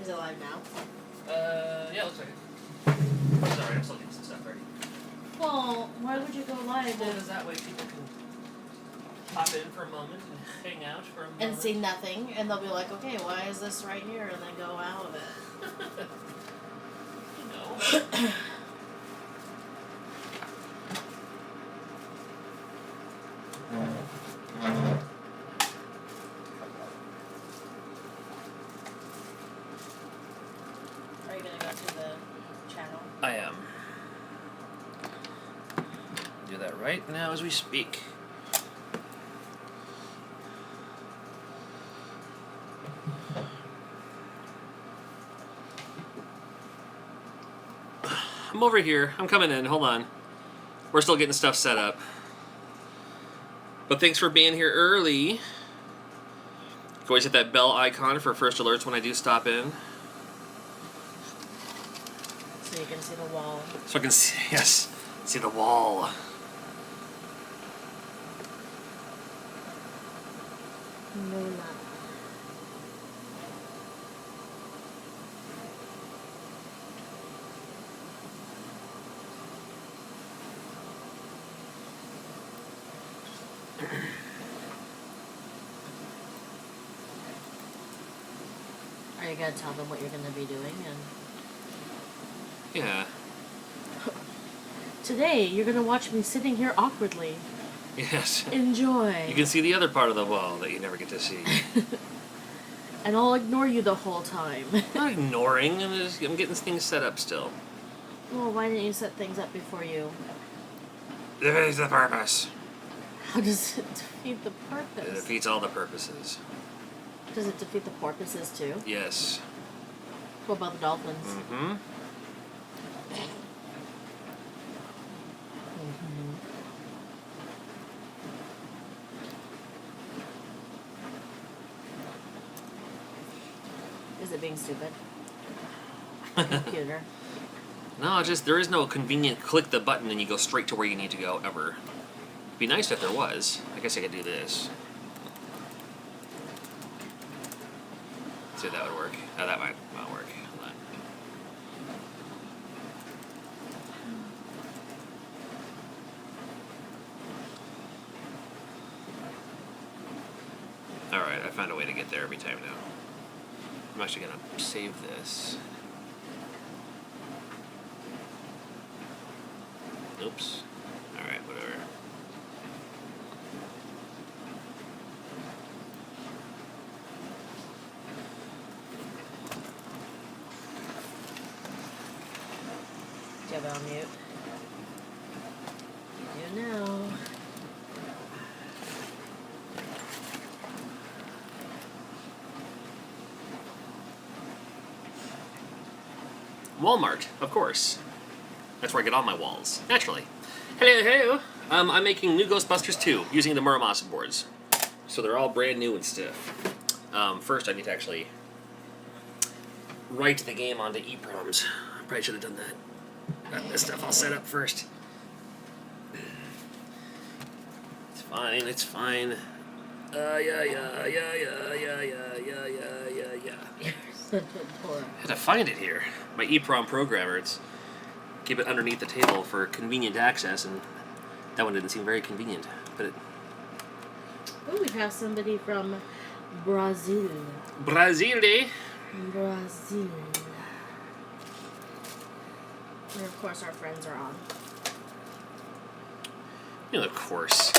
Is it live now? Yeah, looks like it. Sorry, I'm still getting some stuff ready. Well, why would you go live? Because that way people can pop in for a moment and hang out for a moment. And see nothing, and they'll be like, okay, why is this right here? And then go out of it. You know. Are you going to go to the channel? I am. Do that right now as we speak. I'm over here. I'm coming in. Hold on. We're still getting stuff set up. But thanks for being here early. You can always hit that bell icon for first alerts when I do stop in. So you can see the wall. So I can see, yes, see the wall. Moonlight. Are you going to tell them what you're going to be doing? And Yeah. today, you're going to watch me sitting here awkwardly. Yes. Enjoy. You can see the other part of the wall that you never get to see. And I'll ignore you the whole time. I'm not ignoring. I'm getting things set up still. Well, why didn't you set things up before you? There is the purpose. How does it defeat the It purpose? defeats all the purposes. Does it defeat the porpoises too? Yes. What about the dolphins? Mm-hmm. Is it being stupid? Computer. No, just there is no convenient click the button and you go straight to where you need to go ever. It'd be nice if there was. I guess I could do this. See if that would work. Oh, that might not work. Hold on. Alright, I found a way to get there every time now. I'm actually going to save this. Oops. Alright, whatever. Do you have it on mute? You do now. Walmart, of course. That's where I get all my walls. Naturally. Hello, hello. I'm making new Ghostbusters 2 using the Muramasa boards. So they're all brand new and stiff. First, I need to actually write the game onto EPROMs. I probably should have done that. Got this stuff all set up first. It's fine, it's fine. Yeah. You're such a dork. I had to find it here. My EPROM programmer, it's keep it underneath the table for convenient access, and that one didn't seem very convenient. But it Oh, we have somebody from Brazil. Brazil. Brazil. And of course our friends are on. You know, of course.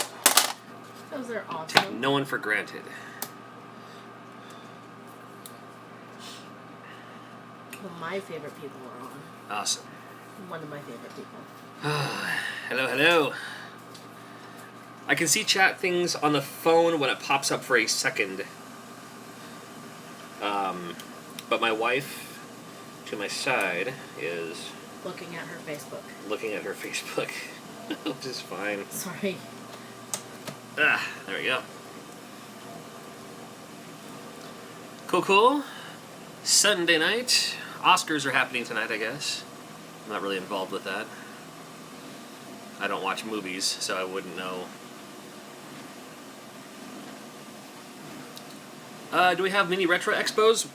Because they're awesome. No one for granted. Well, my favorite people are on. Awesome. One of my favorite people. Hello, hello. I can see chat things on the phone when it pops up for a second. But my wife, to my side, is Looking at her Facebook. looking at her Facebook, which is fine. Sorry. There we go. Cool. Sunday night. Oscars are happening tonight, I guess. I'm not really involved with that. I don't watch movies, so I wouldn't know. Do we have mini retro expos?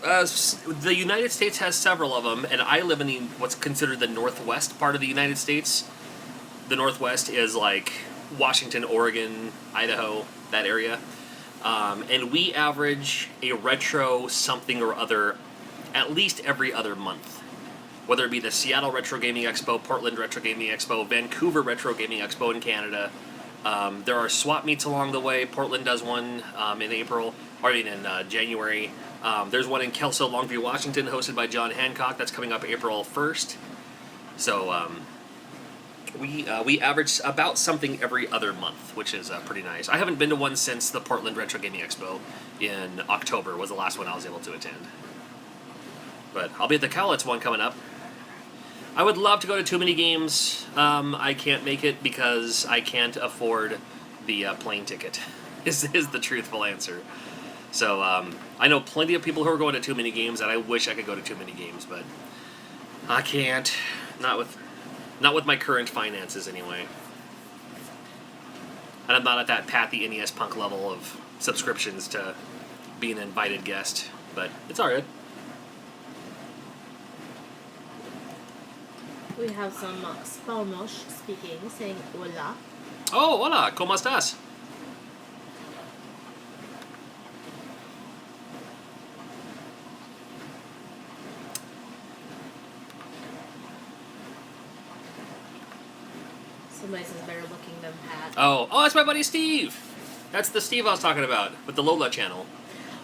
The United States has several of them, and I live in what's considered the northwest part of the United States. The northwest is like Washington, Oregon, Idaho, that area. And we average a retro something or other at least every other month. Whether it be the Seattle Retro Gaming Expo, Portland Retro Gaming Expo, Vancouver Retro Gaming Expo in Canada. There are swap meets along the way. Portland does one in April, or in January. There's one in Kelso, Longview, Washington, hosted by John Hancock. That's coming up April 1st. So we average about something every other month, which is pretty nice. I haven't been to one since the Portland Retro Gaming Expo in October was the last one I was able to attend. But I'll be at the Cowlitz one coming up. I would love to go to Too Many Games. I can't make it because I can't afford the plane ticket, is the truthful answer. So I know plenty of people who are going to Too Many Games, and I wish I could go to Too Many Games, but I can't. Not with my current finances, anyway. And I'm not at that Pathy NES Punk level of subscriptions to be an invited guest, but it's alright. We have some Spanish speaking, saying hola. Oh, hola, ¿cómo estás? Somebody says better looking than Pat. Oh, that's my buddy Steve. That's the Steve I was talking about with the Lola channel.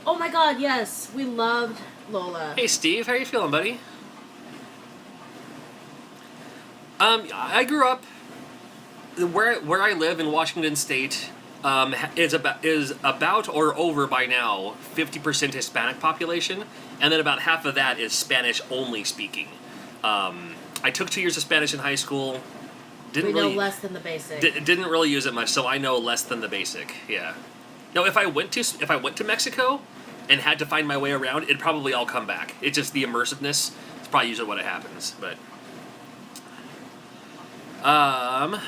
Oh my god, yes. We loved Lola. Hey Steve, how you feeling, buddy? I grew up where I live in Washington State. Is about or over by now 50% Hispanic population, and then about half of that is Spanish only speaking. I took 2 years of Spanish in high school. We know less than the basic. Didn't really use it much, so I know less than the basic. Yeah. Now, if I went to Mexico and had to find my way around, it'd probably all come back. It's just the immersiveness. It's probably usually what happens, but. Ron.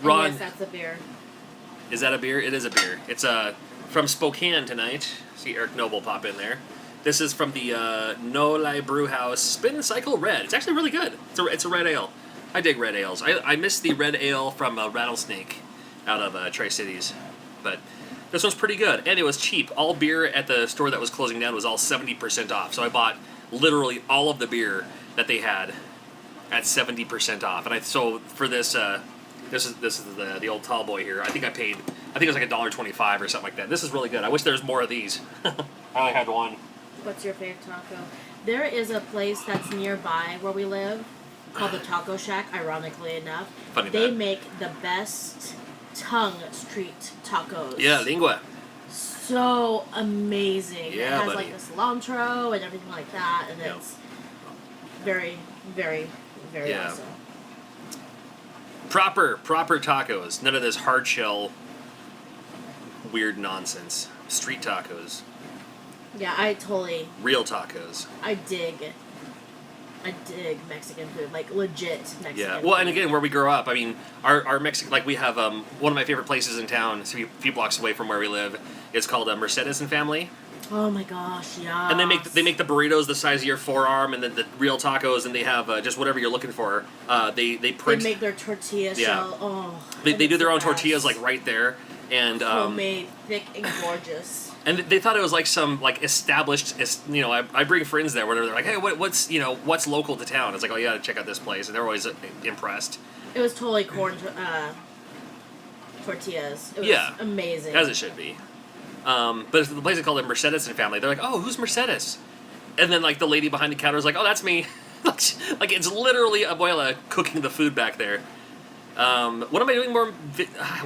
Yes, that's a beer. Is that a beer? It is a beer. It's from Spokane tonight. See Eric Noble pop in there. This is from the No Lie Brew House Spin Cycle Red. It's actually really good. It's a red ale. I dig red ales. I miss the red ale from Rattlesnake out of Tri-Cities. But this one's pretty good. And it was cheap. All beer at the store that was closing down was all 70% off. So I bought literally all of the beer that they had at 70% off. And so for this, this is the old tall boy here. I think it was like $1.25 or something like that. This is really good. I wish there was more of these. I only had one. What's your favorite taco? There is a place that's nearby where we live called the Taco Shack, ironically enough. Funny they that. make the best tongue street tacos. Yeah, lingua. So amazing. Yeah, it has buddy. like the cilantro and everything like that, and Yep. it's very, very, very Yeah. awesome. Proper tacos. None of this hard shell weird nonsense. Street tacos. Yeah, I totally, Real tacos. I dig Mexican food, like legit Mexican Yeah. food. Well, and again, where we grew up, I mean, our Mexican, like we have one of my favorite places in town, a few blocks away from where we live. It's called Mercedes and Family. Oh my gosh, yeah. And they make the burritos the size of your forearm, and then the real tacos, and they have just whatever you're looking for. They print. They make their tortilla Yeah. shell. Oh. They and do it's their the own best. tortillas like right there, and Homemade, thick and gorgeous. and they thought it was like some like established. I bring friends there where they're like, hey, what's local to town? It's like, oh yeah, check out this place, and they're always impressed. It was totally corn tortillas. It was Yeah. amazing. As it should be. But it's the place is called Mercedes and Family. They're like, oh, who's Mercedes? And then like the lady behind the counter is like, oh, that's me. Like it's literally Abuela cooking the food back there. What am I doing more?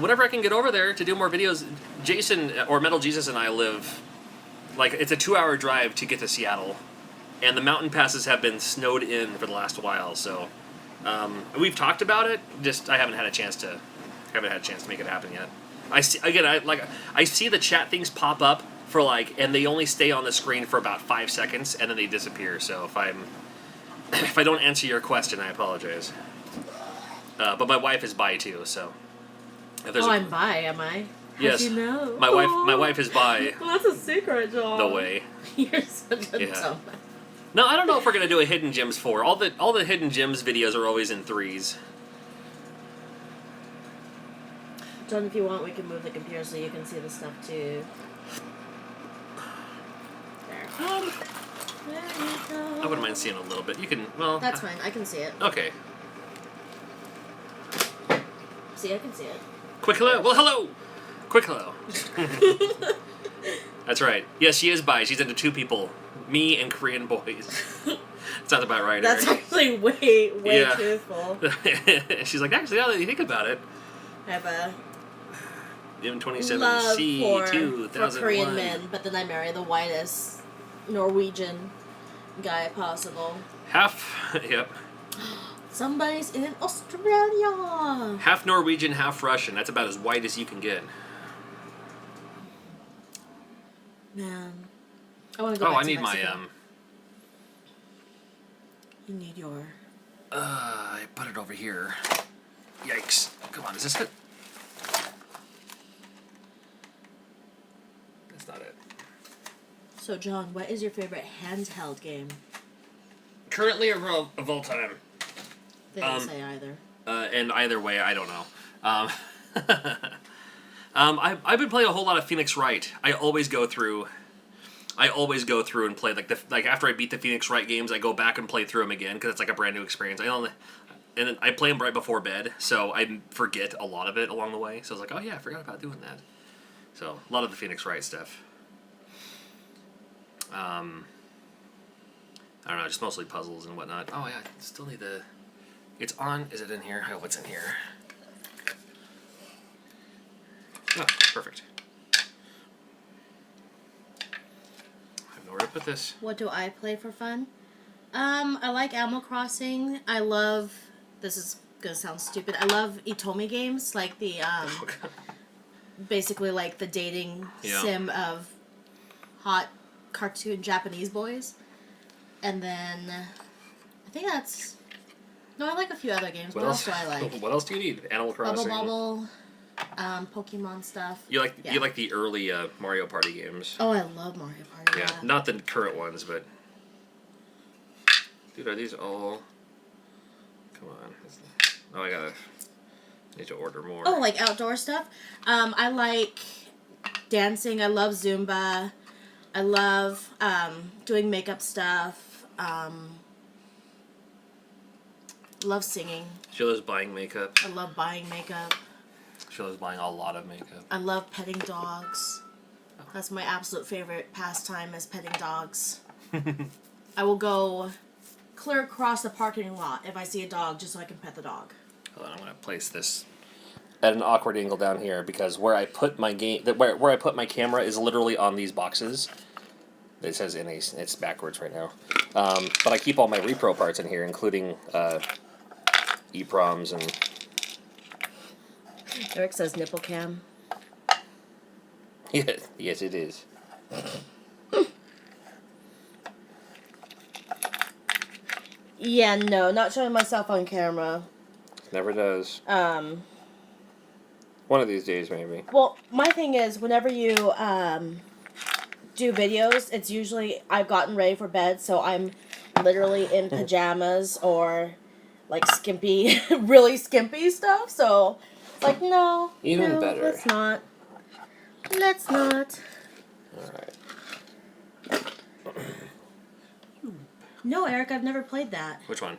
Whenever I can get over there to do more videos, Jason or Metal Jesus and I live like it's a 2-hour drive to get to Seattle, and the mountain passes have been snowed in for the last while. So we've talked about it. Just I haven't had a chance to make it happen yet. I see the chat things pop up for and they only stay on the screen for about 5 seconds and then they disappear. So if I don't answer your question, I apologize. But my wife is bi too, so. If there's I'm bi, am I? Yes. You know? My wife is by Well, that's a secret, John. the way. You're such a Yeah. dumb. No, I don't know if we're gonna do a Hidden Gems 4. All the Hidden Gems videos are always in 3s. John, if you want, we can move the computer so you can see the stuff too. There. There you go. I wouldn't mind seeing a little bit. You can, well... That's fine. I can see it. Okay. See, I can see it. Quick hello. Well, hello. Quick hello. That's right. Yes, she is bi. She's into 2 people. Me and Korean boys. Sounds about right, That's Eric. actually way Yeah. truthful. She's like, actually, now that you think about it, I have a love M27C for 2001. Korean men, but then I marry the whitest Norwegian guy possible. Yep. Somebody's in Australia. Half Norwegian, half Russian. That's about as white as you can get. Man, I want to go. Oh, back I to need my Mexico. You need your. I put it over here. Yikes! Come on, is this it? That's not it. So, John, what is your favorite handheld game? Currently of all time. They didn't say either. And either way, I don't know. I've been playing a whole lot of Phoenix Wright. I always go through and play like after I beat the Phoenix Wright games, I go back and play through them again because it's like a brand new experience. And then I play them right before bed, so I forget a lot of it along the way. So I was like, oh yeah, I forgot about doing that. So a lot of the Phoenix Wright stuff. I don't know, just mostly puzzles and whatnot. Oh yeah, I still need the. It's on. Is it in here? Oh, it's in here. Oh, perfect. I have nowhere to put this. What do I play for fun? I like Animal Crossing. I love. This is gonna sound stupid. I love Itomi games, like the basically like the dating sim of hot cartoon Japanese boys. And then I think that's. No, I like a few other games. What else do I like? What else do you need? Animal Crossing. Bubble Bobble, Pokemon stuff. You like the early Mario Party games. Oh, I love Mario Party. Yeah, not the current ones, but dude, are these all? Come on. Oh, I need to order more. Oh, like outdoor stuff. I like dancing. I love Zumba. I love doing makeup stuff. Love singing. She loves buying makeup. I love buying makeup. She loves buying a lot of makeup. I love petting dogs. That's my absolute favorite pastime is petting dogs. I will go clear across the parking lot if I see a dog just so I can pet the dog. Hold on, I'm gonna place this at an awkward angle down here because where I put my where I put my camera is literally on these boxes. It says it's backwards right now. But I keep all my repro parts in here, including EPROMs and. Eric says nipple cam. Yes, it is. Yeah, no, not showing myself on camera. Never does. One of these days, maybe. Well, my thing is, whenever you do videos, it's usually I've gotten ready for bed, so I'm literally in pajamas or like skimpy, really skimpy stuff. So it's like, no, Even better. Let's not. Let's not. All right. No, Eric, I've never played that. Which one?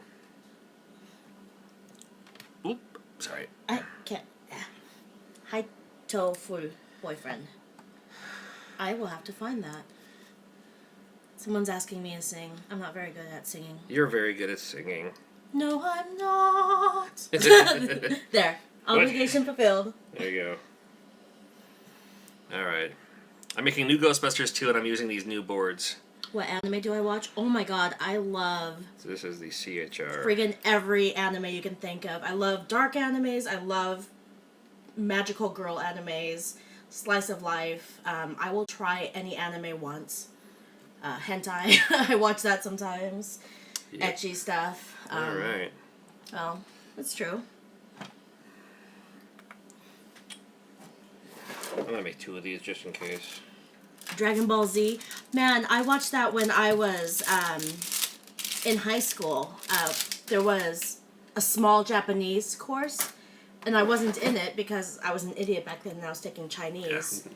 Oop. Sorry. I can't. Hi, full boyfriend. I will have to find that. Someone's asking me to sing. I'm not very good at singing. You're very good at singing. No, I'm not. There. Obligation fulfilled. There you go. Alright. I'm making new Ghostbusters 2 and I'm using these new boards. What anime do I watch? Oh my god, I love So this is the CHR. friggin' every anime you can think of. I love dark animes. I love magical girl animes. Slice of life. I will try any anime once. Hentai. I watch that sometimes. Yep. Etchy stuff. Alright. Well, it's true. I'm gonna make 2 of these just in case. Dragon Ball Z. Man, I watched that when I was in high school. There was a small Japanese course, and I wasn't in it because I was an idiot back then and I was taking Chinese.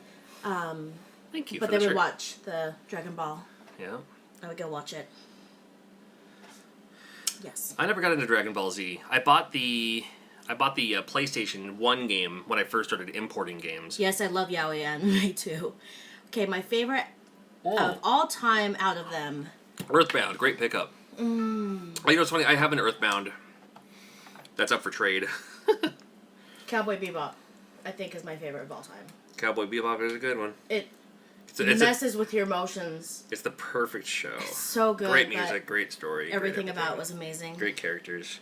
Yeah. Thank you. But they would watch the Dragon Ball. Yeah. I would go watch it. Yes. I never got into Dragon Ball Z. I bought the PlayStation 1 game when I first started importing games. Yes, I love yaoi anime too. Okay, my favorite of all time out of them. Earthbound, great pickup. You know what's funny? I have an Earthbound that's up for trade. Cowboy Bebop, I think, is my favorite of all time. Cowboy Bebop is a good one. It messes with your emotions. It's the perfect show. It's so good. Great music, great story. Everything about it was amazing. Great characters.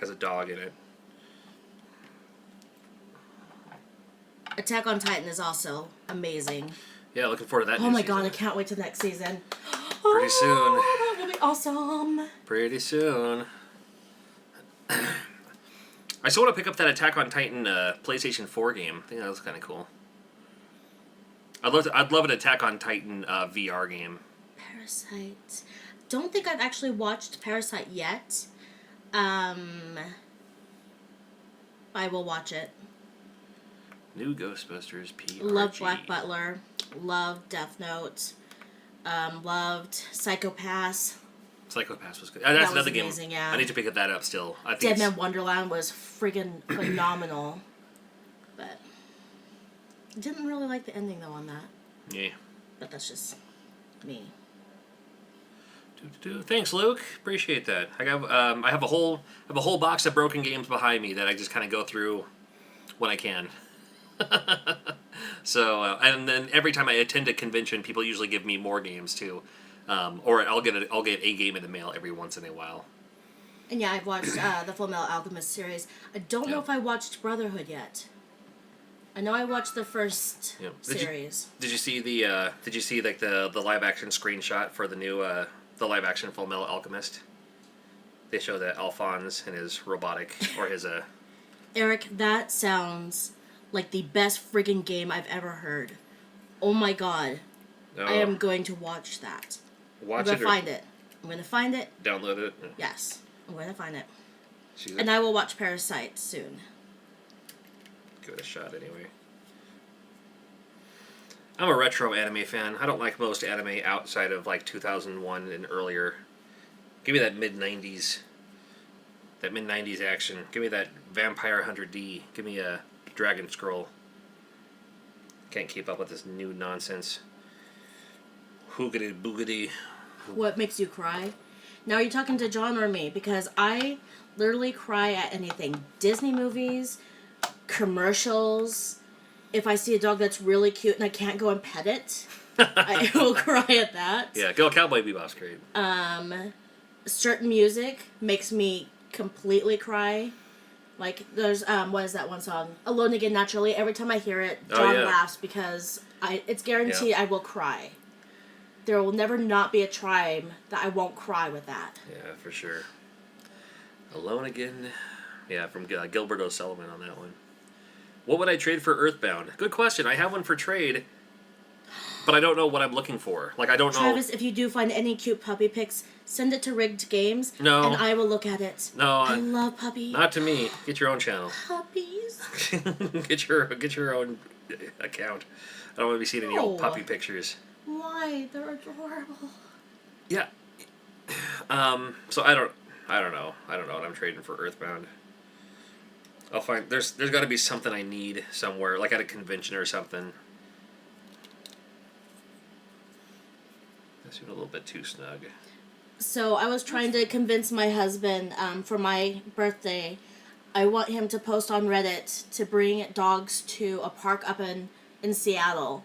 Has a dog in it. Attack on Titan is also amazing. Yeah, looking forward to that. Oh my god, I can't wait till next season. Pretty soon. That will be awesome. Pretty soon. I still want to pick up that Attack on Titan PlayStation 4 game. I think that was kind of cool. I'd love an Attack on Titan VR game. Parasite. Don't think I've actually watched Parasite yet. I will watch it. New Ghostbusters PRG. Love Black Butler. Loved Death Note. Loved Psychopaths. Psychopaths was good. That's another game. Amazing, yeah. I need to pick that up still. I think Dead Man Wonderland was friggin' phenomenal. But didn't really like the ending though on that. Yeah. But that's just me. Thanks, Luke. Appreciate that. I have a whole box of broken games behind me that I just kind of go through when I can. So and then every time I attend a convention, people usually give me more games too, or I'll get a game in the mail every once in a while. And yeah, I've watched the Full Metal Alchemist series. I don't know if I watched Brotherhood yet. I know I watched the first series. Did you see like the live action screenshot for the new the live action Full Metal Alchemist? They show that Alphonse and his robotic or his Eric, that sounds like the best friggin' game I've ever heard. Oh my god. I am going to watch that. I'm going to find it. I'm going to find it. Download it. Yes. I'm going to find it. And I will watch Parasite soon. Give it a shot anyway. I'm a retro anime fan. I don't like most anime outside of like 2001 and earlier. Give me that mid-90s. That mid-90s action. Give me that Vampire Hunter D. Give me a Dragon Scroll. Can't keep up with this new nonsense. Hoogity boogity. What makes you cry? Now, are you talking to John or me? Because I literally cry at anything. Disney movies, commercials. If I see a dog that's really cute and I can't go and pet it, I will cry at that. Yeah, go Cowboy Bebop's great. Certain music makes me completely cry. Like, there's, what is that one song? Alone Again Naturally. Every time I hear it, John laughs because it's guaranteed I will cry. There will never not be a time that I won't cry with that. Yeah, for sure. Alone Again. Yeah, from Gilbert O'Sullivan on that one. What would I trade for Earthbound? Good question. I have one for trade, but I don't know what I'm looking for. Like, I don't know. Travis, if you do find any cute puppy pics, send it to Rigg'd Games, and I will look at it. No, I love puppies. Not to me. Get your own channel. Puppies. Get your own account. I don't want to be seeing any old puppy pictures. Why? They're adorable. Yeah. So I don't know. I don't know what I'm trading for Earthbound. I'll find there's got to be something I need somewhere, like at a convention or something. That's a little bit too snug. So I was trying to convince my husband for my birthday. I want him to post on Reddit to bring dogs to a park up in Seattle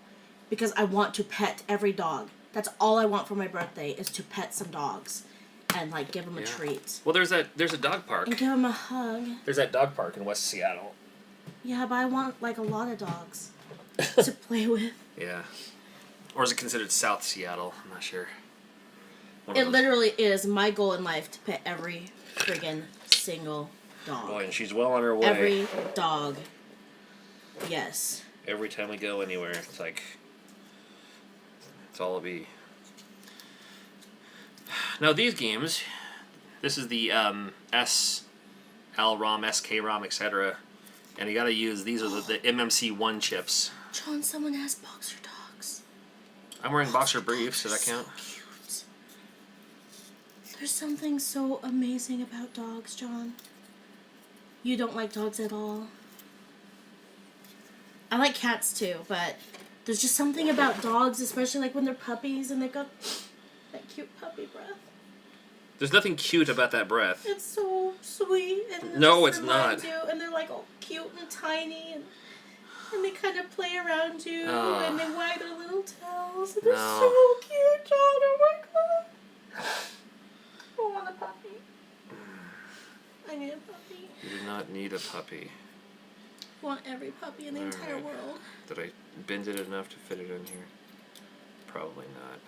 because I want to pet every dog. That's all I want for my birthday is to pet some dogs and like give them a treat. Well, there's a dog park. And give them a hug. There's that dog park in West Seattle. Yeah, but I want like a lot of dogs to play with. Yeah. Or is it considered South Seattle? I'm not sure. It literally is my goal in life to pet every friggin' single dog. Boy, and she's well on her way. Every dog. Yes. Every time we go anywhere, it's like, it's all it'll be. Now these games, this is the SL-ROM, SK-ROM, etc. And you gotta use, these are the MMC1 chips. John, someone has boxer dogs. I'm wearing boxer briefs, does that count? So cute. There's something so amazing about dogs, John. You don't like dogs at all? I like cats too, but there's just something about dogs, especially like when they're puppies and they've got that cute puppy breath. There's nothing cute about that breath. It's so sweet. And No, just it's not. reminds you, and they're like all cute and tiny, and they kind of play around you, Oh. and they wag their little tails. And they're No. so cute, John. Oh my god. I want a puppy. I need a puppy. You do not need a puppy. I want every puppy in the entire Alright. world. Did I bend it enough to fit it in here? Probably not.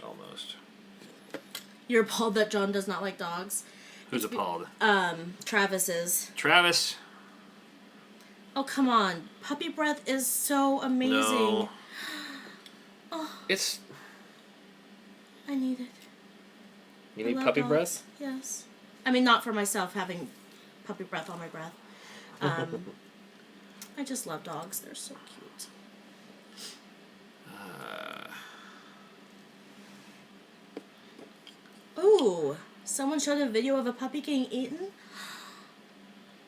Almost. You're appalled that John does not like dogs. Who's appalled? Travis is. Travis? Oh, come on. Puppy breath is so amazing. No. Oh, It's... I need it. You I need love puppy dogs. breath? Yes. I mean, not for myself having puppy breath on my breath. I just love dogs. They're so cute. Ooh, someone showed a video of a puppy getting eaten?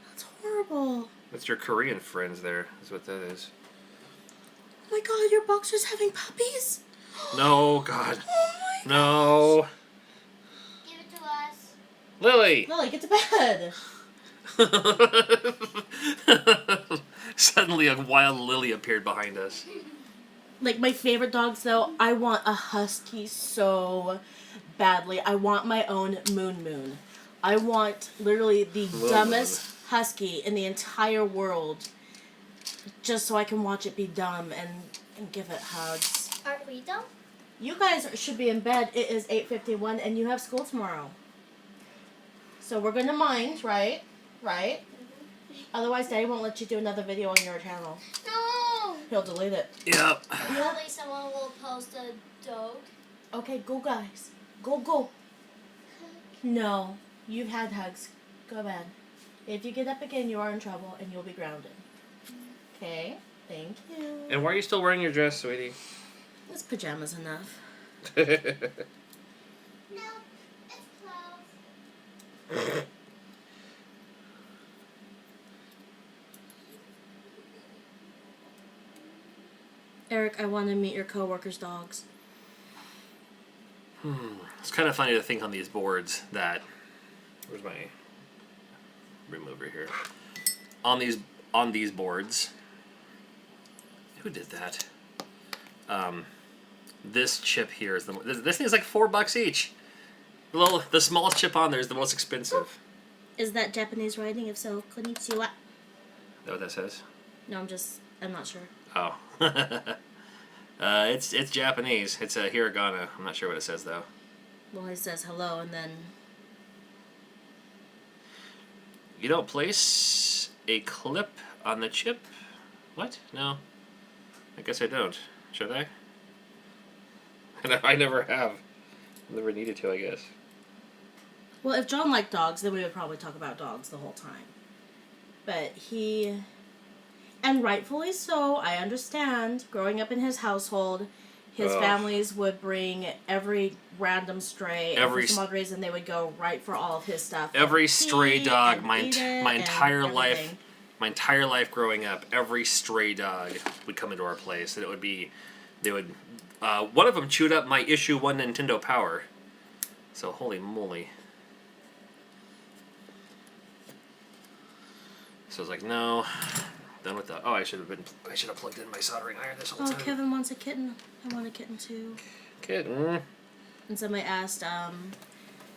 That's horrible. That's your Korean friends there, is what that is. Oh my god, your boxer's having puppies? No, God. Oh my No. Give it to us. Lily! Lily, get to bed. Suddenly a wild Lily appeared behind us. Like, my favorite dogs, though, I want a husky so badly. I want my own Moon. I want literally the dumbest husky in the entire world just so I can watch it be dumb and give it hugs. Aren't we dumb? You guys should be in bed. It is 8:51 and you have school tomorrow. So we're going to mind, right? Right? Otherwise, Daddy won't let you do another video on your channel. No! He'll delete it. Yep. Hopefully someone will post a dog. Okay, go guys. Go. No, you've had hugs. Go to bed. If you get up again, you are in trouble and you'll be grounded. Okay? Thank you. And why are you still wearing your dress, sweetie? This pajama's enough. No, it's closed. Eric, I want to meet your coworkers' dogs. It's kind of funny to think on these boards that... Where's my remover here? On these boards... Who did that? This chip here is this thing is like $4 each. The smallest chip on there is the most expensive. Is that Japanese writing? If so, konnichiwa. Is that what that says? No, I'm not sure. Oh. It's Japanese. It's a hiragana. I'm not sure what it says though. Well, it says hello and then... You don't place a clip on the chip? What? No. I guess I don't. Should I? I never have. Never needed to, I guess. Well, if John liked dogs, then we would probably talk about dogs the whole time. But he... And rightfully so, I understand. Growing up in his household, his families would bring every random stray, and for some odd reason they would go right for all of his stuff. Every stray dog, and my eat it my and entire life, everything. my entire life growing up, every stray dog would come into our place, and one of them chewed up my issue 1 Nintendo Power. So holy moly. So I was like, no. Done with that. Oh, I should have plugged in my soldering iron this whole Oh, time. Kevin wants a kitten. I want a kitten too. Kitten. And somebody asked,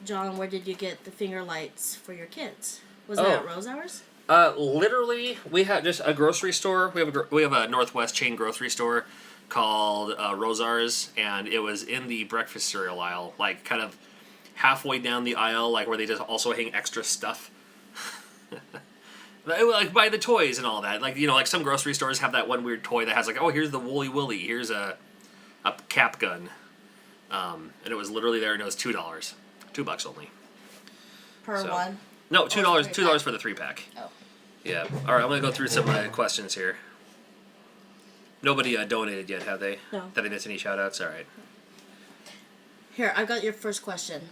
John, where did you get the finger lights for your kids? Was that at Rose Hours? Literally, we have just a grocery store. We have a Northwest chain grocery store called Rosars, and it was in the breakfast cereal aisle, like kind of halfway down the aisle, like where they just also hang extra stuff. Like buy the toys and all that. Like, you know, like some grocery stores have that one weird toy that has like, oh, here's the Woolly Willy. Here's a cap gun. And it was literally there and it was $2. $2 only. Per So- one. No, $2. three $2 pack? for the 3-pack. Oh. Yeah. All right, I'm gonna go through some questions here. Nobody donated yet, have they? No. Did I miss any shout outs? All right. Here, I got your first question.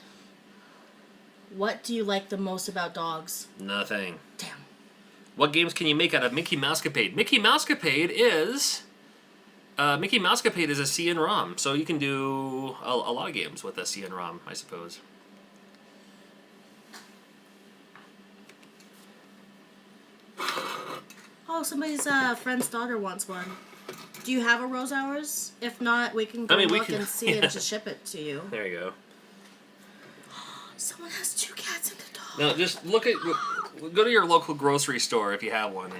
What do you like the most about dogs? Nothing. Damn. What games can you make out of Mickey Mousecapade? Mickey Mousecapade is a C and ROM, so you can do a lot of games with a C and ROM, I suppose. Oh, somebody's friend's daughter wants one. Do you have a Rose Hours? If not, we can go look and see and just ship it to you. There you go. Someone has 2 cats and a dog. Now, just go to your local grocery store if you have one,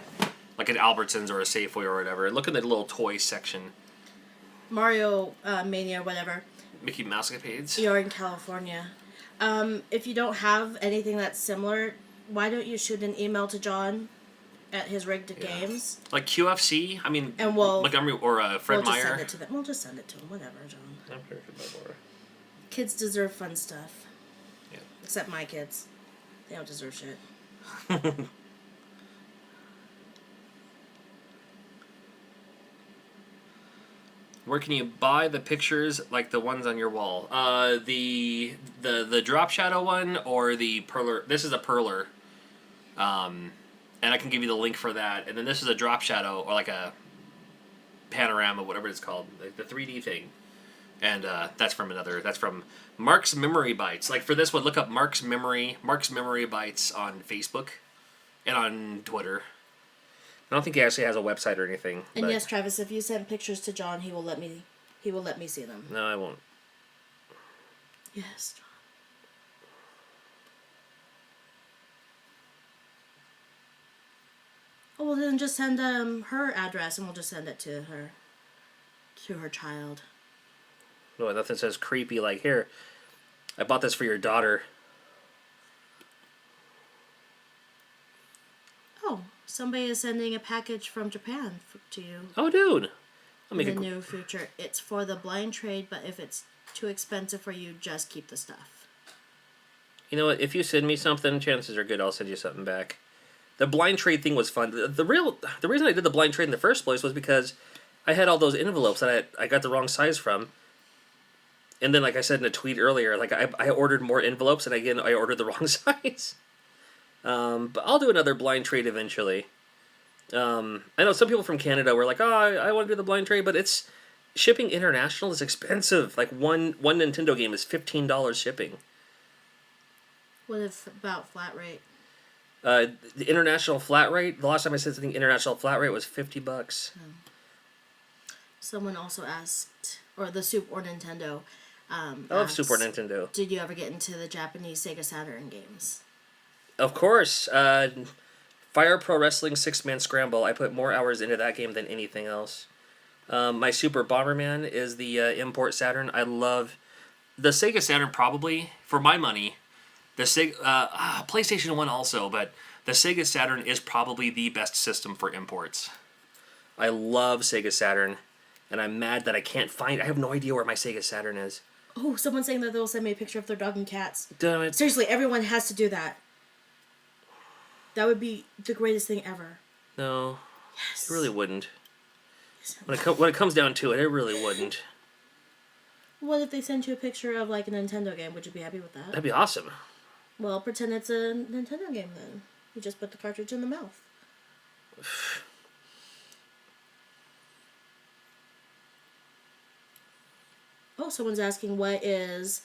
like an Albertsons or a Safeway or whatever, and look in the little toy section. Mario Mania, whatever. Mickey Mousecapades. You're in California. If you don't have anything that's similar, why don't you shoot an email to John at his Rigg'd Games? Like QFC, I mean, And we'll- Montgomery or Fred We'll just Meyer. send it to them. We'll just send it to them. Whatever, John. I'm sure it's more. Kids deserve fun stuff. Yeah. Except my kids. They don't deserve shit. Where can you buy the pictures like the ones on your wall? The drop shadow one or the perler? This is a perler, and I can give you the link for that. And then this is a drop shadow or like a panorama, whatever it's called, like the 3D thing. And that's from Mark's Memory Bites. Like for this one, look up Mark's Memory Bites on Facebook and on Twitter. I don't think he actually has a website or anything. And but yes, Travis, if you send pictures to John, he will let me see them. No, I won't. Yes, John. Oh, well, then just send her address, and we'll just send it to her child. No, nothing says creepy like here. I bought this for your daughter. Oh, somebody is sending a package from Japan to you Oh, dude. I'll in make the a near future. It's for the blind trade, but if it's too expensive for you, just keep the stuff. You know what? If you send me something, chances are good I'll send you something back. The blind trade thing was fun. The reason I did the blind trade in the first place was because I had all those envelopes that I got the wrong size from. And then, like I said in a tweet earlier, like I ordered more envelopes, and again, I ordered the wrong size. But I'll do another blind trade eventually. I know some people from Canada were like, "Oh, I want to do the blind trade," but it's shipping international is expensive. Like one Nintendo game is $15 shipping. What if about flat rate? The international flat rate. The last time I said something international flat rate was $50. Someone also asked, or the Soup or Nintendo. I love asked, Super Nintendo. Did you ever get into the Japanese Sega Saturn games? Of course. Fire Pro Wrestling 6-Man Scramble. I put more hours into that game than anything else. My Super Bomberman is the import Saturn. I love the Sega Saturn probably, for my money. The Sega, PlayStation 1 also, but the Sega Saturn is probably the best system for imports. I love Sega Saturn, and I'm mad that I can't find... I have no idea where my Sega Saturn is. Oh, someone's saying that they'll send me a picture of their dog and cats. Damn it. Seriously, everyone has to do that. That would be the greatest thing ever. No, Yes. it really wouldn't. When it comes down to it, it really wouldn't. What if they sent you a picture of like a Nintendo game? Would you be happy with that? That'd be awesome. Well, pretend it's a Nintendo game then. You just put the cartridge in the mouth. Oh, someone's asking what is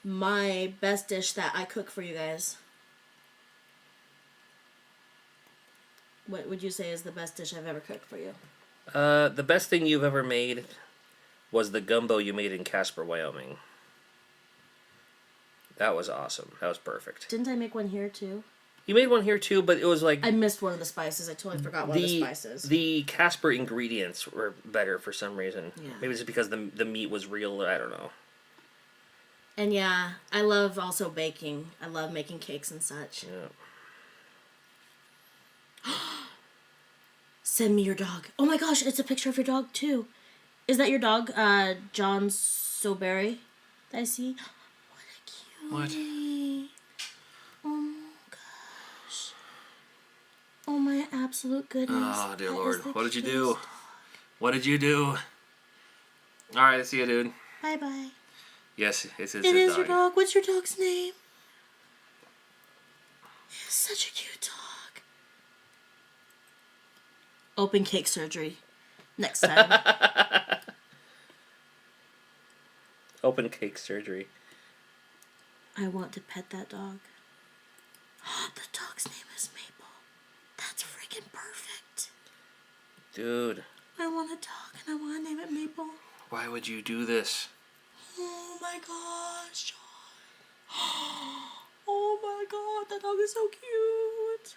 my best dish that I cook for you guys. What would you say is the best dish I've ever cooked for you? The best thing you've ever made was the gumbo you made in Casper, Wyoming. That was awesome. That was perfect. Didn't I make one here too? You made one here too, but it was like... I missed one of the spices. I totally forgot one of the spices. The Casper ingredients were better for some reason. Yeah. Maybe it's because the meat was real, I don't know. And yeah, I love also baking. I love making cakes and such. Yeah. Send me your dog. Oh my gosh, it's a picture of your dog too. Is that your dog, John Soberry? That I see. What a cutie. Oh gosh. Oh my absolute goodness. Oh, dear That Lord. is the What did you do? cutest dog. What did you do? Alright, see you, dude. Bye bye. Yes, it's his It is dog. your dog. What's your dog's name? It's such a cute dog. Open cake surgery. Next time. Open cake surgery. I want to pet that dog. The dog's name is Maple. That's freaking perfect. Dude, I want a dog and I want to name it Maple. why would you do this? Oh my gosh, John. Oh my god, that dog is so cute.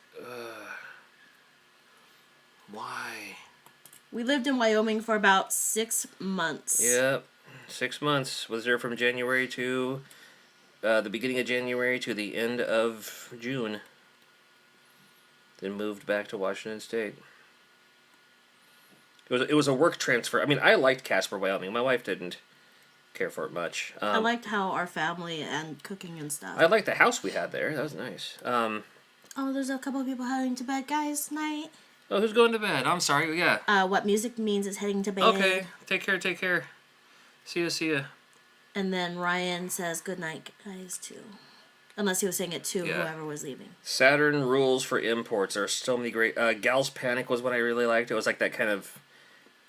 Why? We lived in Wyoming for about 6 months. Yep, 6 months. Was there from January to the beginning of January to the end of June. Then moved back to Washington State. It was a work transfer. I mean, I liked Casper, Wyoming. My wife didn't care for it much. I liked how our family and cooking and stuff. I liked the house we had there. That was nice. Oh, there's a couple of people heading to bed, guys. Night. Oh, who's going to bed? I'm sorry. Yeah. What music means is heading to bed. Okay. Take care. Take care. See ya. And then Ryan says good night, guys, too. Unless he was saying it to whoever was leaving. Saturn rules for imports. There are so many great... Gal's Panic was what I really liked. It was like that kind of...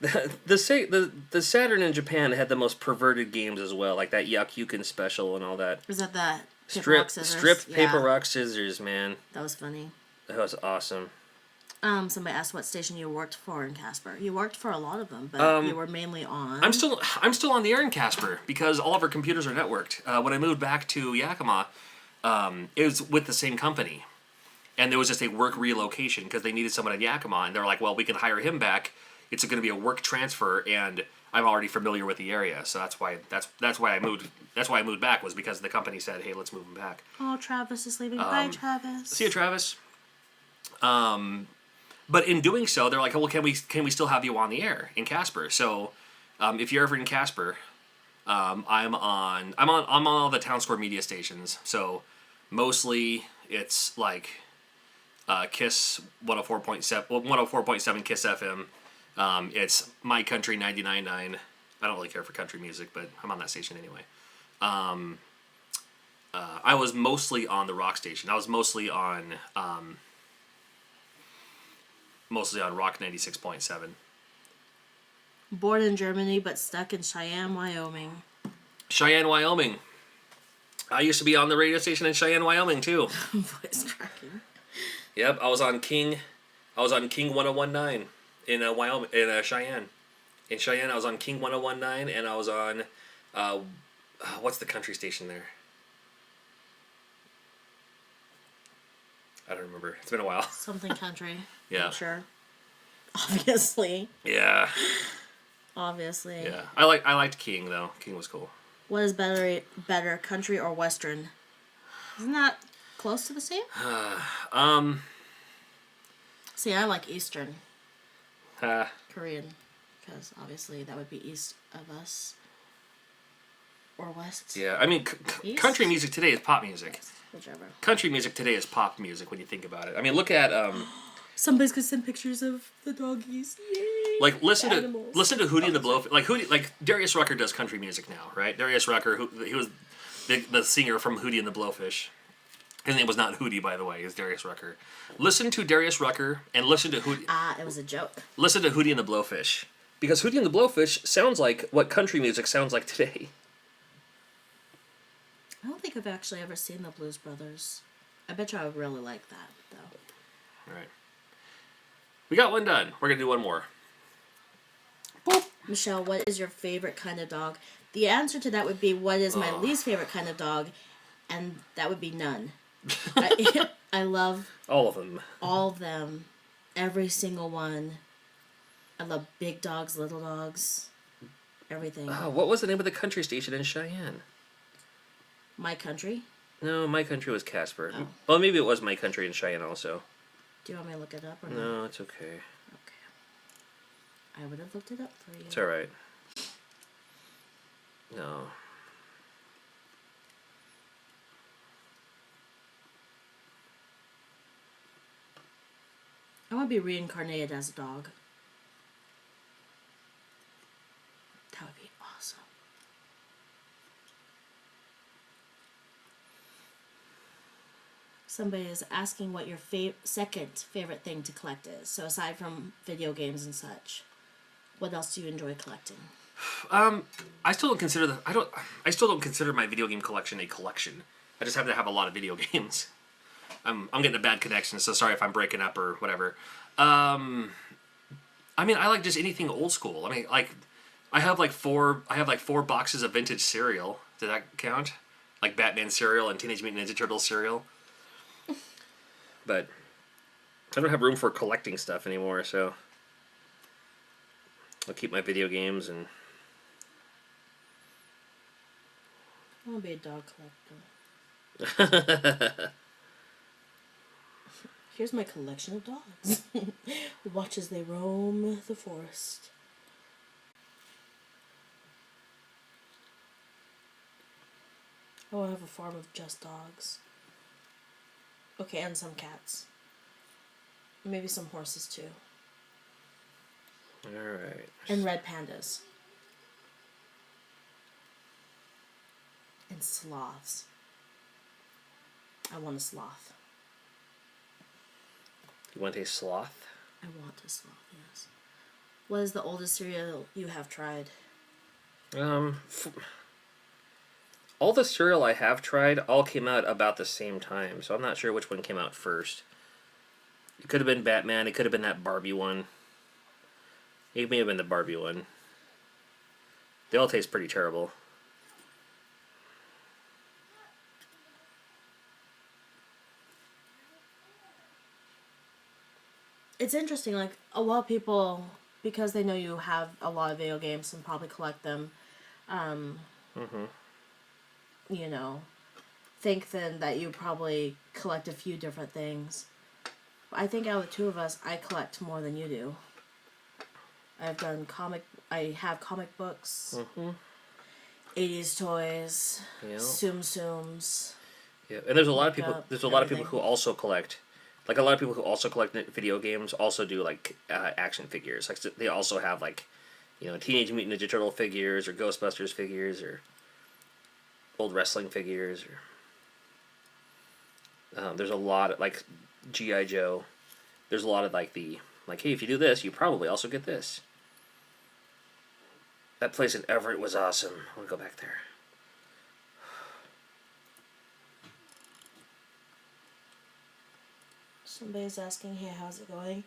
The Saturn in Japan had the most perverted games as well, like that Yakima special and all that. Was that the strip paper rock scissors, man? That was funny. That was awesome. Somebody asked what station you worked for in Casper. You worked for a lot of them, but you were mainly on. I'm still on the air in Casper because all of our computers are networked. When I moved back to Yakima, it was with the same company, and there was just a work relocation because they needed someone in Yakima, and they're like, "Well, we can hire him back. It's going to be a work transfer, and I'm already familiar with the area, so that's why I moved. That's why I moved back, was because the company said, "Hey, let's move him back." Oh, Travis is leaving. Bye, Travis. See you, Travis. But in doing so, they're like, "Well, can we still have you on the air in Casper?" So, if you're ever in Casper, I'm on all the Town Square media stations. So, mostly it's like Kiss 104.7, 104.7 Kiss FM. It's My Country 99.9. I don't really care for country music, but I'm on that station anyway. I was mostly on the rock station. I was mostly on Rock 96.7. Born in Germany, but stuck in Cheyenne, Wyoming. Cheyenne, Wyoming. I used to be on the radio station in Cheyenne, Wyoming too. Voice cracking. Yep, I was on King 1019 in Wyoming, in Cheyenne. In Cheyenne, I was on King 1019, and I was on what's the country station there? I don't remember. It's been a while. Something country. Yeah. I'm sure. Obviously. Yeah. Obviously. Yeah. I liked King though. King was cool. What is better, country or western? Isn't that close to the same? See, I like Eastern. Korean. Because obviously that would be east of us. Or west. Yeah, I mean, country music today is pop music. Whichever. Country music today is pop music when you think about it. I mean, look at Somebody's gonna send pictures of the doggies. Yay! like listen to Hootie and the Oh, Blowfish. Like Darius Rucker does country music now, right? Darius Rucker, he was the singer from Hootie and the Blowfish. His name was not Hootie, by the way. It's Darius Rucker. Listen to Darius Rucker and listen to Hootie. It was a joke. Listen to Hootie and the Blowfish, because Hootie and the Blowfish sounds like what country music sounds like today. I don't think I've actually ever seen the Blues Brothers. I bet you I would really like that, though. All right. We got one done. We're going to do one more. Boop. Michelle, what is your favorite kind of dog? The answer to that would be, what is my least favorite kind of dog? And that would be none. I love All of them. all of them. Every single one. I love big dogs, little dogs. Everything. Oh, what was the name of the country station in Cheyenne? My Country? No, My Country was Casper. Oh. Well, maybe it was My Country in Cheyenne also. Do you want me to look it up or not? No, it's okay. Okay. I would have looked it up for you. It's alright. No. I want to be reincarnated as a dog. That would be awesome. Somebody is asking what your second favorite thing to collect is. So aside from video games and such, what else do you enjoy collecting? I still don't consider I still don't consider my video game collection a collection. I just happen to have a lot of video games. I'm getting a bad connection, so sorry if I'm breaking up or whatever. I mean, I like just anything old school. I mean, like, I have like four boxes of vintage cereal. Did that count? Like Batman cereal and Teenage Mutant Ninja Turtles cereal. But I don't have room for collecting stuff anymore, so I'll keep my video games and. I want to be a dog collector. Here's my collection of dogs. Watch as they roam the forest. I want to have a farm of just dogs. Okay, and some cats. Maybe some horses too. Alright. And red pandas. And sloths. I want a sloth. You want a sloth? I want a sloth, yes. What is the oldest cereal you have tried? All the cereal I have tried all came out about the same time, so I'm not sure which one came out first. It could have been Batman, it could have been that Barbie one. It may have been the Barbie one. They all taste pretty terrible. It's interesting, like, a lot of people, because they know you have a lot of video games and probably collect them, you know, think then that you probably collect a few different things. I think out of the two of us, I collect more than you do. I have comic books, 80s toys, Yeah. Tsum Tsums. Yeah, and there's a lot of people. Makeup, There's a lot of people everything. who also collect, like a lot of people who also collect video games also do like action figures. Like they also have like, you know, Teenage Mutant Ninja Turtle figures or Ghostbusters figures or old wrestling figures. Or there's a lot of like G.I. Joe. There's a lot of like hey, if you do this, you probably also get this. That place in Everett was awesome. I want to go back there. Somebody's asking, hey, how's it going?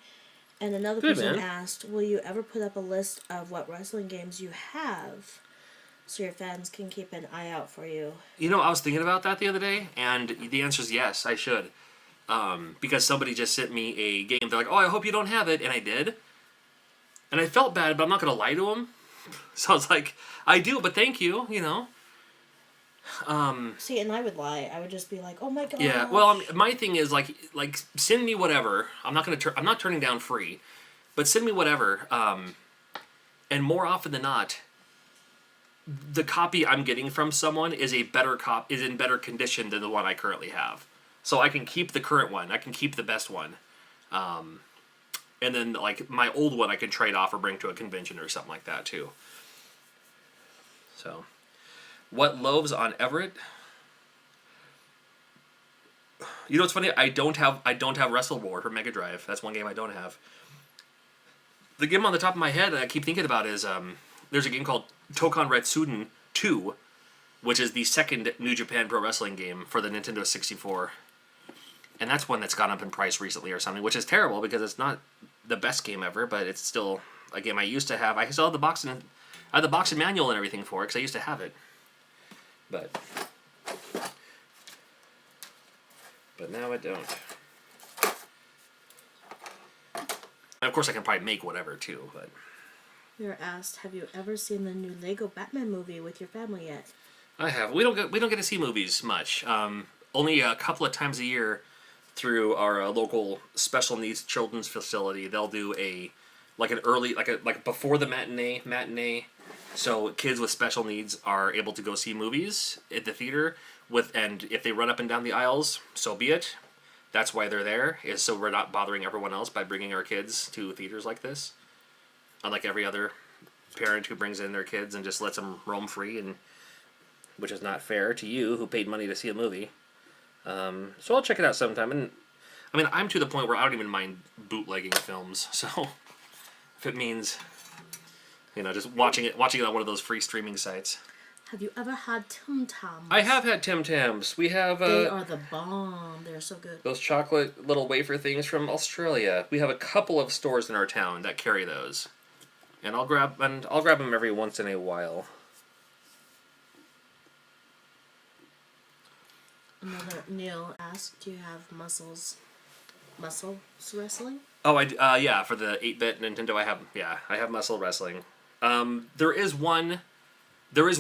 And another Good, person man. asked, will you ever put up a list of what wrestling games you have so your fans can keep an eye out for you? You know, I was thinking about that the other day, and the answer is yes, I should. Because somebody just sent me a game. They're like, oh, I hope you don't have it. And I did. And I felt bad, but I'm not going to lie to them. So I was like, I do, but thank you, you know. See, and I would lie. I would just be like, oh my god. Yeah, well, my thing is, like send me whatever. I'm not turning down free. But send me whatever. And more often than not, the copy I'm getting from someone is in better condition than the one I currently have. So I can keep the current one. I can keep the best one. And then, like, my old one I can trade off or bring to a convention or something like that, too. So, what loaves on Everett? You know what's funny? I don't have Wrestle War for Mega Drive. That's one game I don't have. The game on the top of my head that I keep thinking about is, there's a game called Tokan Retsuden 2, which is the second New Japan Pro Wrestling game for the Nintendo 64. And that's one that's gone up in price recently or something, which is terrible because it's not the best game ever, but it's still a game I used to have. I still have the box and manual and everything for it because I used to have it. But now I don't. And of course, I can probably make whatever too. But We were asked, have you ever seen the new Lego Batman movie with your family yet? I have. We don't get to see movies much. Only a couple of times a year through our local special needs children's facility. They'll do an early before the matinee. So kids with special needs are able to go see movies at the theater and if they run up and down the aisles, so be it. That's why they're there, is so we're not bothering everyone else by bringing our kids to theaters like this. Unlike every other parent who brings in their kids and just lets them roam free, and which is not fair to you who paid money to see a movie. So I'll check it out sometime. And I mean, I'm to the point where I don't even mind bootlegging films. So if it means, just watching it on one of those free streaming sites. Have you ever had Tim Tams? I have had Tim Tams. We have they are the bomb. They're so good. Those chocolate little wafer things from Australia. We have a couple of stores in our town that carry those, and I'll grab them every once in a while. Another Neil asked, "Do you have muscle wrestling?" Oh, yeah, for the 8-bit Nintendo, I have muscle wrestling. There is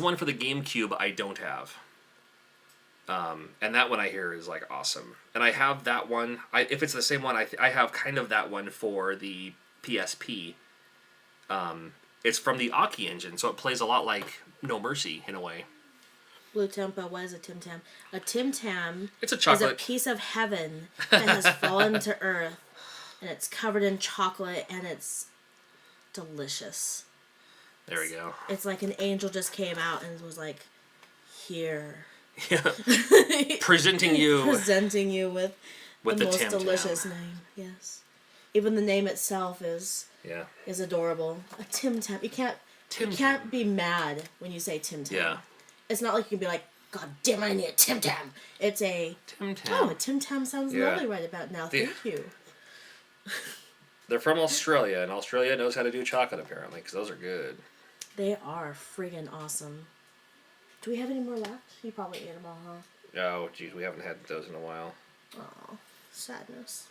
one for the GameCube I don't have. And that one I hear is like awesome. And I have that one. If it's the same one, I have kind of that one for the PSP. It's from the Aki engine, so it plays a lot like No Mercy in a way. Blue Tempo, what is a Tim Tam? A Tim Tam It's a chocolate. is a piece of heaven that has fallen to earth, and it's covered in chocolate, and it's delicious. There we go. It's like an angel just came out and was like, here. Yeah. Presenting you with the most Tim delicious Tam. name. Yes. Even the name itself is adorable. A Tim Tam. You can't be mad when you say Tim Tam. Yeah. It's not like you can be like, God damn, I need a Tim Tam. It's a Tim Tam. Oh, a Tim Tam sounds lovely right about now. Thank you. They're from Australia, and Australia knows how to do chocolate apparently, because those are good. They are friggin' awesome. Do we have any more left? You probably ate them all, huh? Oh, geez, we haven't had those in a while. Oh, sadness.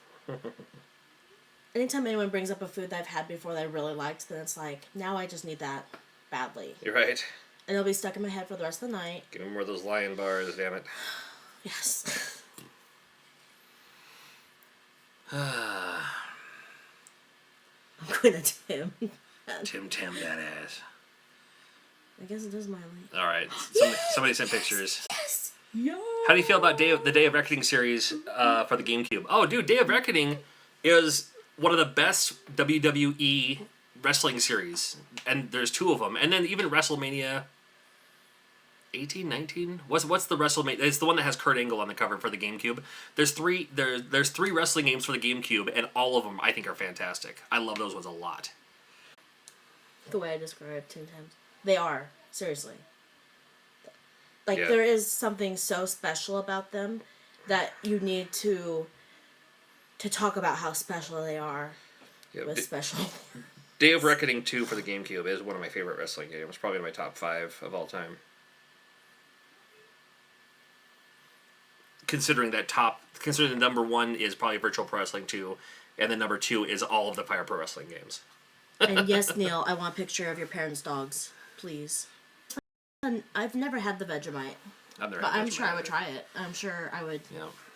Anytime anyone brings up a food that I've had before that I really liked, then it's like, now I just need that badly. You're right. And it'll be stuck in my head for the rest of the night. Give me more of those lion bars, damn it. Yes. I'm going to Tim. Tim Tam that ass. I guess it does, Miley. All right. Somebody sent pictures. Yes! Yo! How do you feel about the Day of Reckoning series for the GameCube? Oh, dude, Day of Reckoning is one of the best WWE wrestling series. And there's 2 of them. And then even WrestleMania 18, 19? What's the WrestleMania? It's the one that has Kurt Angle on the cover for the GameCube. There's 3 wrestling games for the GameCube, and all of them I think are fantastic. I love those ones a lot. The way I described Tim Tams. They are. Seriously. Like, Yeah. there is something so special about them that you need to talk about how special they are with special. Day of Reckoning 2 for the GameCube is one of my favorite wrestling games. Probably in my top 5 of all time. Considering number 1 is probably Virtual Pro Wrestling 2, and then number 2 is all of the Fire Pro Wrestling games. And yes, Neil, I want a picture of your parents' dogs, please. And I've never had the Vegemite, but I'm sure I would try it. I'm sure I would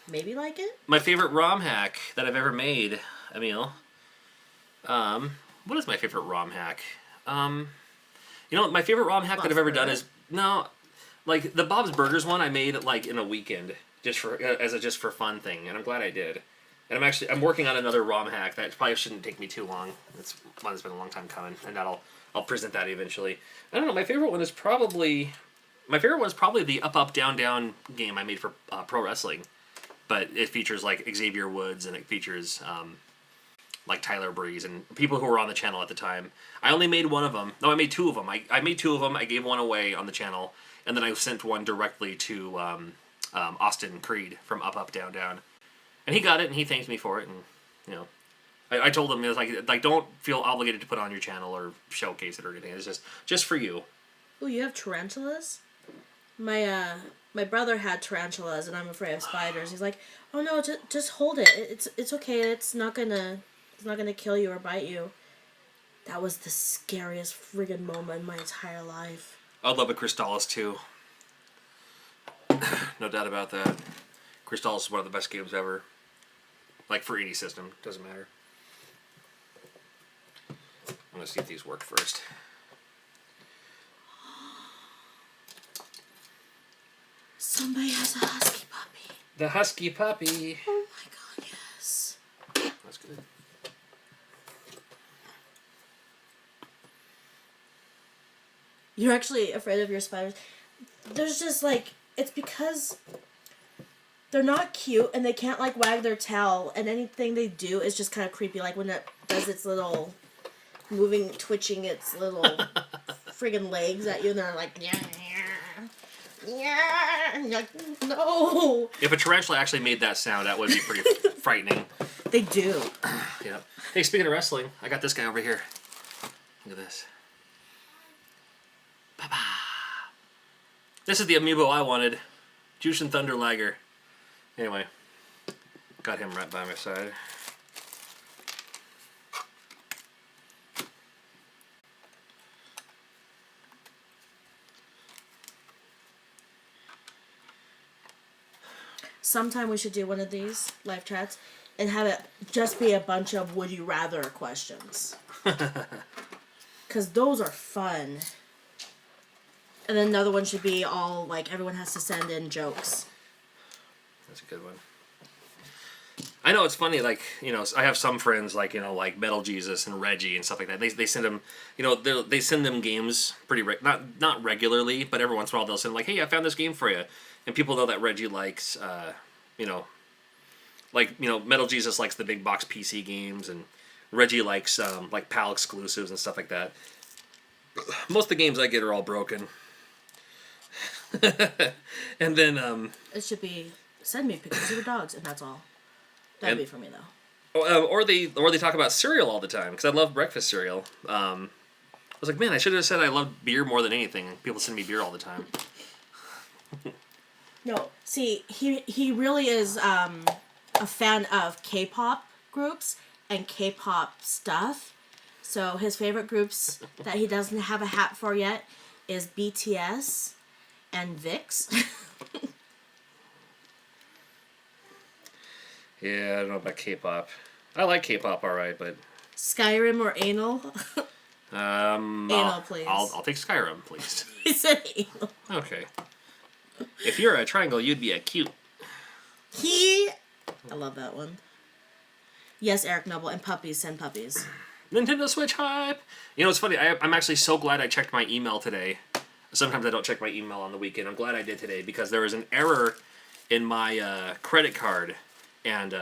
maybe like it. My favorite ROM hack that I've ever made, Emil. What is my favorite ROM hack? My favorite ROM hack that I've ever done is like the Bob's Burgers one I made like in a weekend just for fun thing, and I'm glad I did. And I'm working on another ROM hack that probably shouldn't take me too long. It's one that's been a long time coming, and I'll present that eventually. I don't know. My favorite one is probably the Up Up Down Down game I made for pro wrestling, but it features like Xavier Woods and it features like Tyler Breeze and people who were on the channel at the time. I only made one of them. No, I made 2 of them. I made 2 of them. I gave one away on the channel, and then I sent one directly to Austin Creed from Up Up Down Down. And he got it, and he thanked me for it, and, I told him, it was like don't feel obligated to put it on your channel or showcase it or anything. It's just for you. Oh, you have tarantulas? My brother had tarantulas, and I'm afraid of spiders. He's like, oh no, just hold it. It's okay. It's not gonna kill you or bite you. That was the scariest friggin' moment in my entire life. I love a Crystalis too. No doubt about that. Crystalis is one of the best games ever. Like for any system, doesn't matter. I'm gonna see if these work first. Somebody has a husky puppy. The husky puppy. Oh my god, yes. That's good. You're actually afraid of your spiders. There's just like, it's because they're not cute and they can't like wag their tail, and anything they do is just kind of creepy. Like when it does its little moving, twitching its little friggin' legs at you, and they're like, yeah, yeah, and you're like, no. If a tarantula actually made that sound, that would be pretty frightening. They do. Yeah. Hey, speaking of wrestling, I got this guy over here. Look at this. Ba-ba. This is the amiibo I wanted. Jushin Thunder Liger. Anyway, got him right by my side. Sometime we should do one of these live chats and have it just be a bunch of would you rather questions. Because those are fun. And then another one should be all, like, everyone has to send in jokes. That's a good one. I know it's funny, like, you know, I have some friends, like, you know, like Metal Jesus and Reggie and stuff like that. They send them, you know, they send them games pretty, not regularly, but every once in a while they'll send, like, hey, I found this game for you. And people know that Reggie likes, you know, like, you know, Metal Jesus likes the big box PC games, and Reggie likes, like, PAL exclusives and stuff like that. Most of the games I get are all broken. And then, It should be, send me pictures of your dogs, and that's all. That'd be for me, though. or they talk about cereal all the time, because I love breakfast cereal. I was like, man, I should have said I love beer more than anything. People send me beer all the time. No, see, he really is a fan of K-pop groups and K-pop stuff. So his favorite groups that he doesn't have a hat for yet is BTS and VIX. Yeah, I don't know about K-pop. I like K-pop, all right, but Skyrim or anal? Anal, please. I'll take Skyrim, please. He said anal. Okay. If you're a triangle, you'd be a cute. I love that one. Yes, Eric Noble, and puppies, send puppies. Nintendo Switch hype! You know, it's funny, I'm actually so glad I checked my email today. Sometimes I don't check my email on the weekend. I'm glad I did today, because there was an error in my credit card. And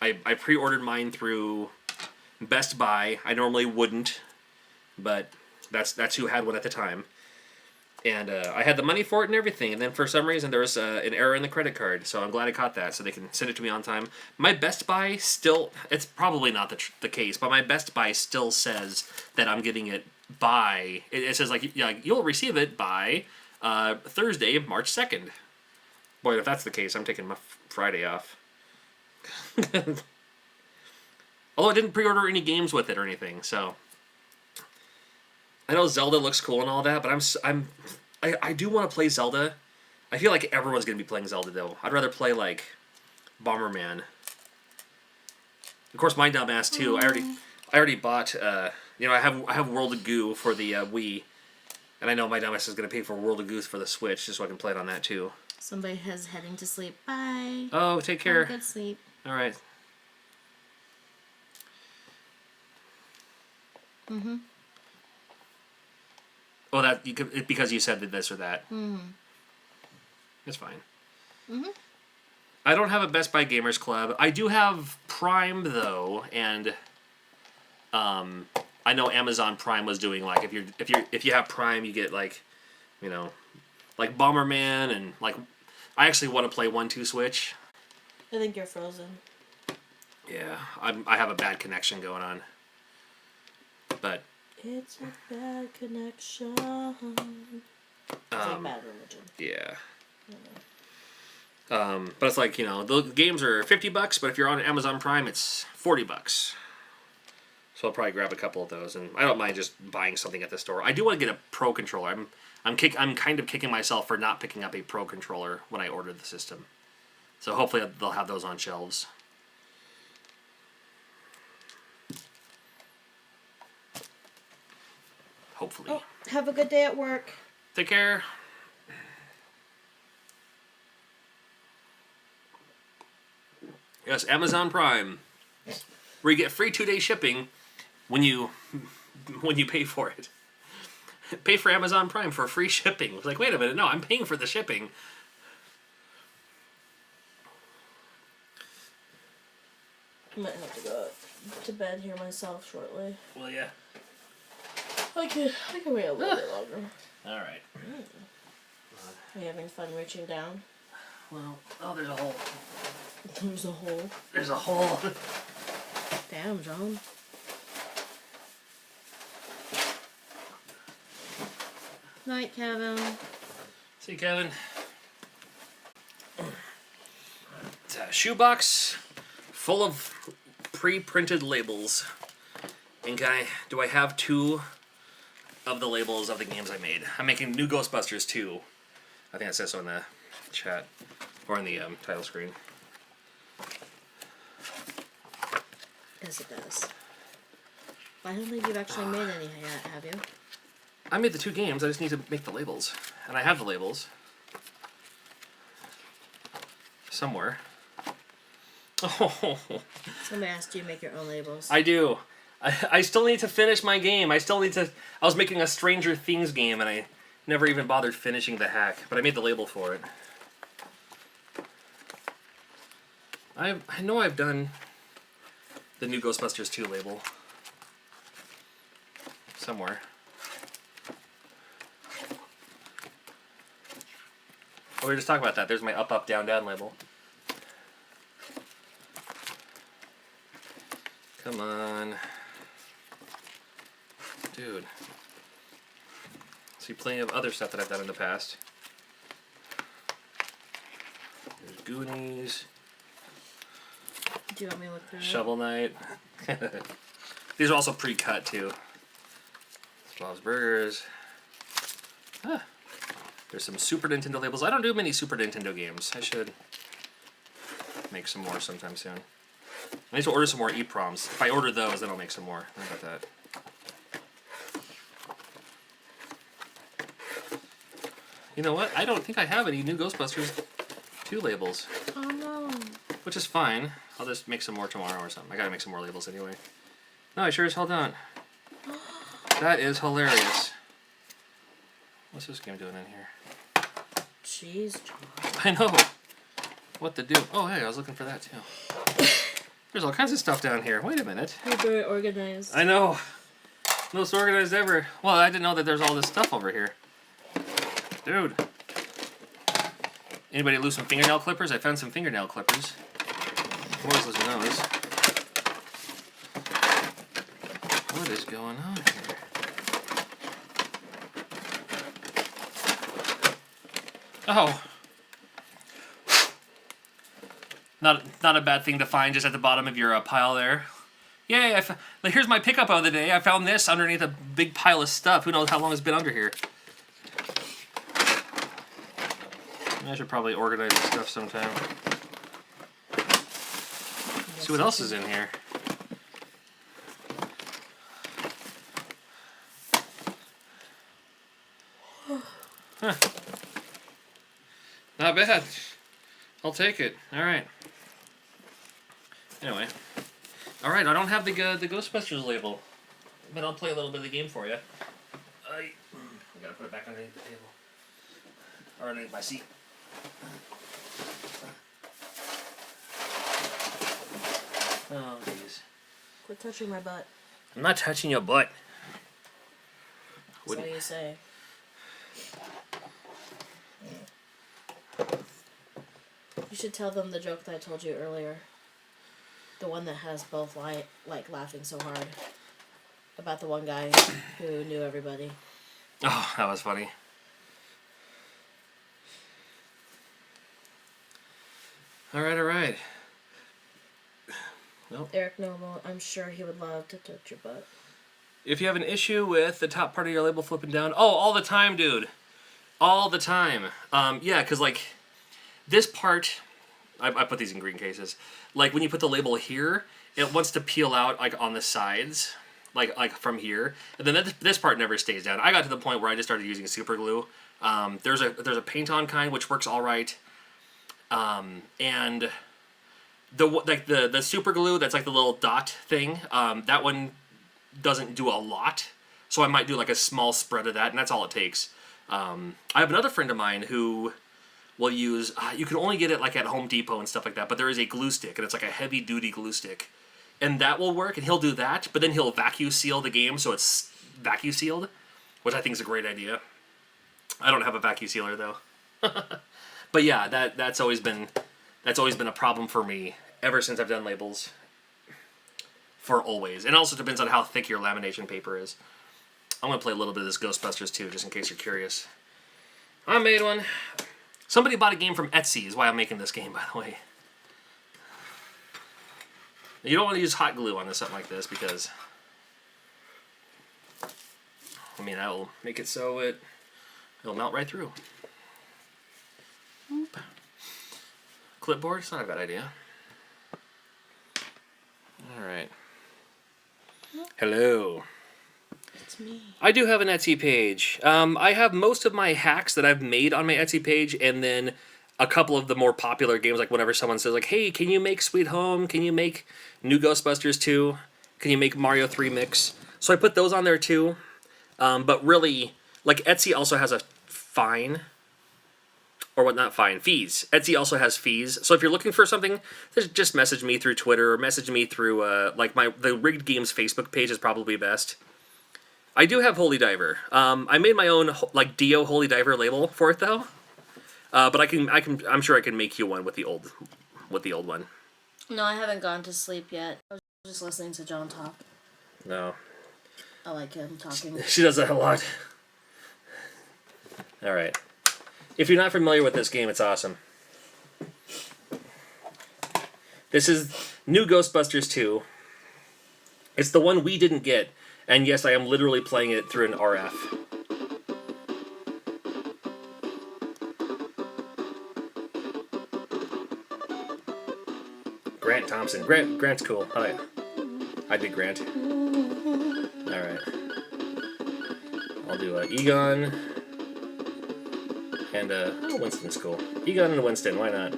I pre-ordered mine through Best Buy. I normally wouldn't, but that's who had one at the time. And I had the money for it and everything. And then for some reason there was an error in the credit card. So I'm glad I caught that, so they can send it to me on time. My Best Buy still, it's probably not the case, but my Best Buy still says that I'm getting it by, it says like, yeah, you'll receive it by Thursday, March 2nd. Boy, if that's the case, I'm taking my Friday off. Although I didn't pre-order any games with it or anything, so I know Zelda looks cool and all that, but I do want to play Zelda. I feel like everyone's gonna be playing Zelda though. I'd rather play like Bomberman. Of course, my dumb ass too. I already bought. You know, I have World of Goo for the Wii, and I know my dumb ass is gonna pay for World of Goo for the Switch just so I can play it on that too. Somebody is heading to sleep. Bye. Oh, take care. Have a good sleep. All right. Mm-hmm. Oh, that you could because you said this or that. Mm-hmm. It's fine. Mm-hmm. I don't have a Best Buy Gamers Club. I do have Prime though, and I know Amazon Prime was doing like if you have Prime, you get like, you know, like Bomberman and like I actually want to play 1-2 Switch. I think you're frozen. Yeah, I have a bad connection going on. But It's a bad connection. It's like bad religion. yeah. But it's like, you know, the games are $50, but if you're on Amazon Prime, it's $40. So I'll probably grab a couple of those, and I don't mind just buying something at the store. I do want to get a Pro controller. I'm kind of kicking myself for not picking up a Pro controller when I ordered the system. So hopefully they'll have those on shelves. hopefully. Oh, have a good day at work. Take care. Yes, Amazon Prime, where you get free 2-day shipping when you pay for it. Pay for Amazon Prime for free shipping. It's like, wait a minute, no, I'm paying for the shipping. I might have to go to bed here myself shortly. Well, yeah. I can wait a little bit longer. All right. Are you having fun reaching down? Well, oh, there's a hole. There's a hole. There's a hole. Damn, John. Night, Kevin. See you, Kevin. It's a shoebox full of pre-printed labels. And do I have 2 of the labels of the games I made? I'm making new Ghostbusters 2. I think it says so in the chat or in the title screen. Yes, it does. I don't think you've actually made any yet, have you? I made the 2 games. I just need to make the labels, and I have the labels somewhere. Oh, Somebody asked you to make your own labels. I do. I still need to finish my game. I was making a Stranger Things game, and I never even bothered finishing the hack, but I made the label for it. I know I've done the new Ghostbusters 2 label somewhere. Oh, we were just talking about that. There's my up, up, down, down label. Come on. Dude. See plenty of other stuff that I've done in the past. There's Goonies. Do you want me to look through Shovel Knight. These are also pre-cut too. Bob's Burgers. Ah. There's some Super Nintendo labels. I don't do many Super Nintendo games. I should make some more sometime soon. I need to order some more EPROMs. If I order those, then I'll make some more. How about that? You know what? I don't think I have any new Ghostbusters 2 labels. Oh no. Which is fine. I'll just make some more tomorrow or something. I gotta make some more labels anyway. No, I sure as hell don't. That is hilarious. What's this game doing in here? Jeez, John. I know. What to do? Oh, hey, I was looking for that too. There's all kinds of stuff down here. Wait a minute. You're very organized. I know. Most organized ever. Well, I didn't know that there's all this stuff over here. Dude. Anybody lose some fingernail clippers? I found some fingernail clippers. Always losing those. What is going on here? Oh. Not a bad thing to find just at the bottom of your pile there. Yay, here's my pickup of the day. I found this underneath a big pile of stuff. Who knows how long it's been under here. I should probably organize this stuff sometime. See what else is in here. Huh. Not bad. I'll take it. All right. Anyway. All right. I don't have the Ghostbusters label, but I'll play a little bit of the game for you. I gotta put it back underneath the table or underneath my seat. Oh, jeez. Quit touching my butt. I'm not touching your butt. That's what you say. You should tell them the joke that I told you earlier. The one that has both like laughing so hard. About the one guy who knew everybody. Oh, that was funny. All right. Nope. Eric Noble, I'm sure he would love to touch your butt. If you have an issue with the top part of your label flipping down, all the time, dude. All the time. Yeah, because like this part, I put these in green cases. Like when you put the label here, it wants to peel out like on the sides. like from here, and then this part never stays down. I got to the point where I just started using super glue. There's a paint on kind which works all right, and the super glue that's like the little dot thing. That one doesn't do a lot, so I might do like a small spread of that, and that's all it takes. I have another friend of mine who will use. You can only get it like at Home Depot and stuff like that, but there is a glue stick, and it's like a heavy duty glue stick. And that will work, and he'll do that, but then he'll vacuum seal the game so it's vacuum sealed, which I think is a great idea. I don't have a vacuum sealer though. But yeah, that's always been a problem for me ever since I've done labels. For always. And it also depends on how thick your lamination paper is. I'm gonna play a little bit of this Ghostbusters 2, just in case you're curious. I made one. Somebody bought a game from Etsy, is why I'm making this game, by the way. You don't want to use hot glue on something like this because, I mean, that will make it so it'll melt right through. Oop. Clipboard, it's not a bad idea. All right. Hello. It's me. I do have an Etsy page. I have most of my hacks that I've made on my Etsy page, and then a couple of the more popular games, like whenever someone says, like, hey, can you make Sweet Home? Can you make new Ghostbusters 2? Can you make Mario 3 Mix? So I put those on there too. But really, like, Etsy also has a fine, or what, not fine, fees. Etsy also has fees. So if you're looking for something, just message me through Twitter, or message me through, the Rigg'd Games Facebook page is probably best. I do have Holy Diver. I made my own, like, Dio Holy Diver label for it, though. But I'm sure I can make you one with the old one. No, I haven't gone to sleep yet. I was just listening to John talk. No. I like him talking. She does that a lot. Alright. If you're not familiar with this game, it's awesome. This is new Ghostbusters 2. It's the one we didn't get. And yes, I am literally playing it through an RF. Grant Thompson. Grant's cool. Hi. I did Grant. Alright. I'll do Egon. And Winston's cool. Egon and Winston, why not?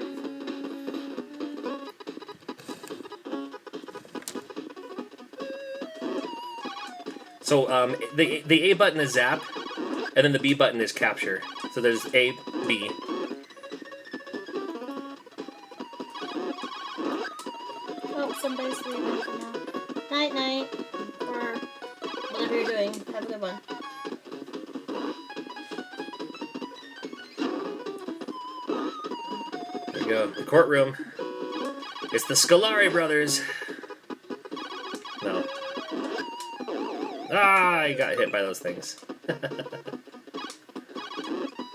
So the A button is zap, and then the B button is capture. So there's A, B. Oh, somebody's leaving for now. Night, night. Or whatever you're doing. Have a good one. There you go. The courtroom. It's the Scolari brothers. No. Ah, he got hit by those things.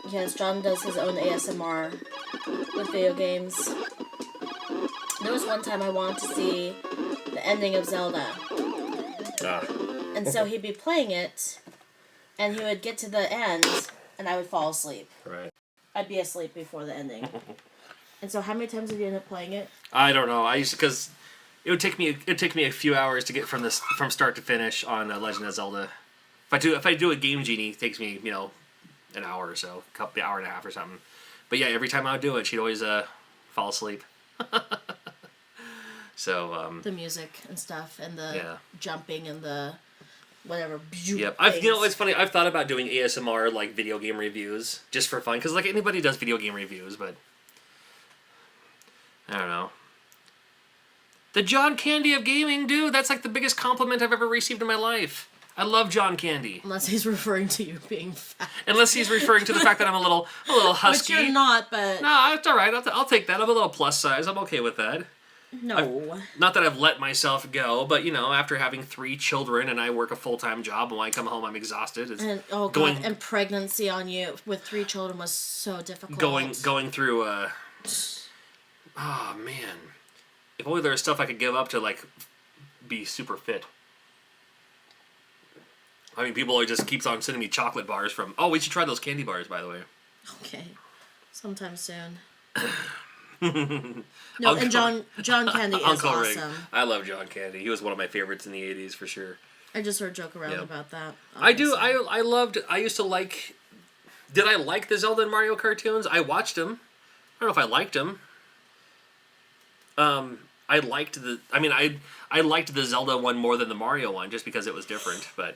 Yes, John does his own ASMR with video games. There was one time I wanted to see the ending of Zelda. Ah. And so he'd be playing it, and he would get to the end, and I would fall asleep. Right. I'd be asleep before the ending. And so how many times did you end up playing it? I don't know. I used to, because it'd take me a few hours to get from start to finish on Legend of Zelda. If I do a Game Genie, it takes me, an hour or so, hour and a half or something. But yeah, every time I would do it, she'd always fall asleep. So the music and stuff, and the jumping and the whatever. Yep. It's funny. I've thought about doing ASMR like video game reviews just for fun, because like anybody does video game reviews, but I don't know. The John Candy of gaming, dude. That's like the biggest compliment I've ever received in my life. I love John Candy. Unless he's referring to you being fat. Unless he's referring to the fact that I'm a little husky. Which you're not, but No, it's all right. I'll take that. I'm a little plus size. I'm okay with that. no. Not that I've let myself go, but after having 3 children and I work a full-time job, and when I come home I'm exhausted. And pregnancy on you with 3 children was so difficult. Going through oh man. If only there was stuff I could give up to like be super fit. I mean, people always just keeps on sending me chocolate bars from. Oh, we should try those candy bars, by the way. Okay, sometime soon. No, and John Candy is Uncle awesome. Rig. I love John Candy. He was one of my favorites in the 80s for sure. I just sort of joke around Yeah. about that. I do. obviously. I loved. I used to like. Did I like the Zelda and Mario cartoons? I watched them. I don't know if I liked them. I liked the. I mean, I liked the Zelda one more than the Mario one, just because it was different. But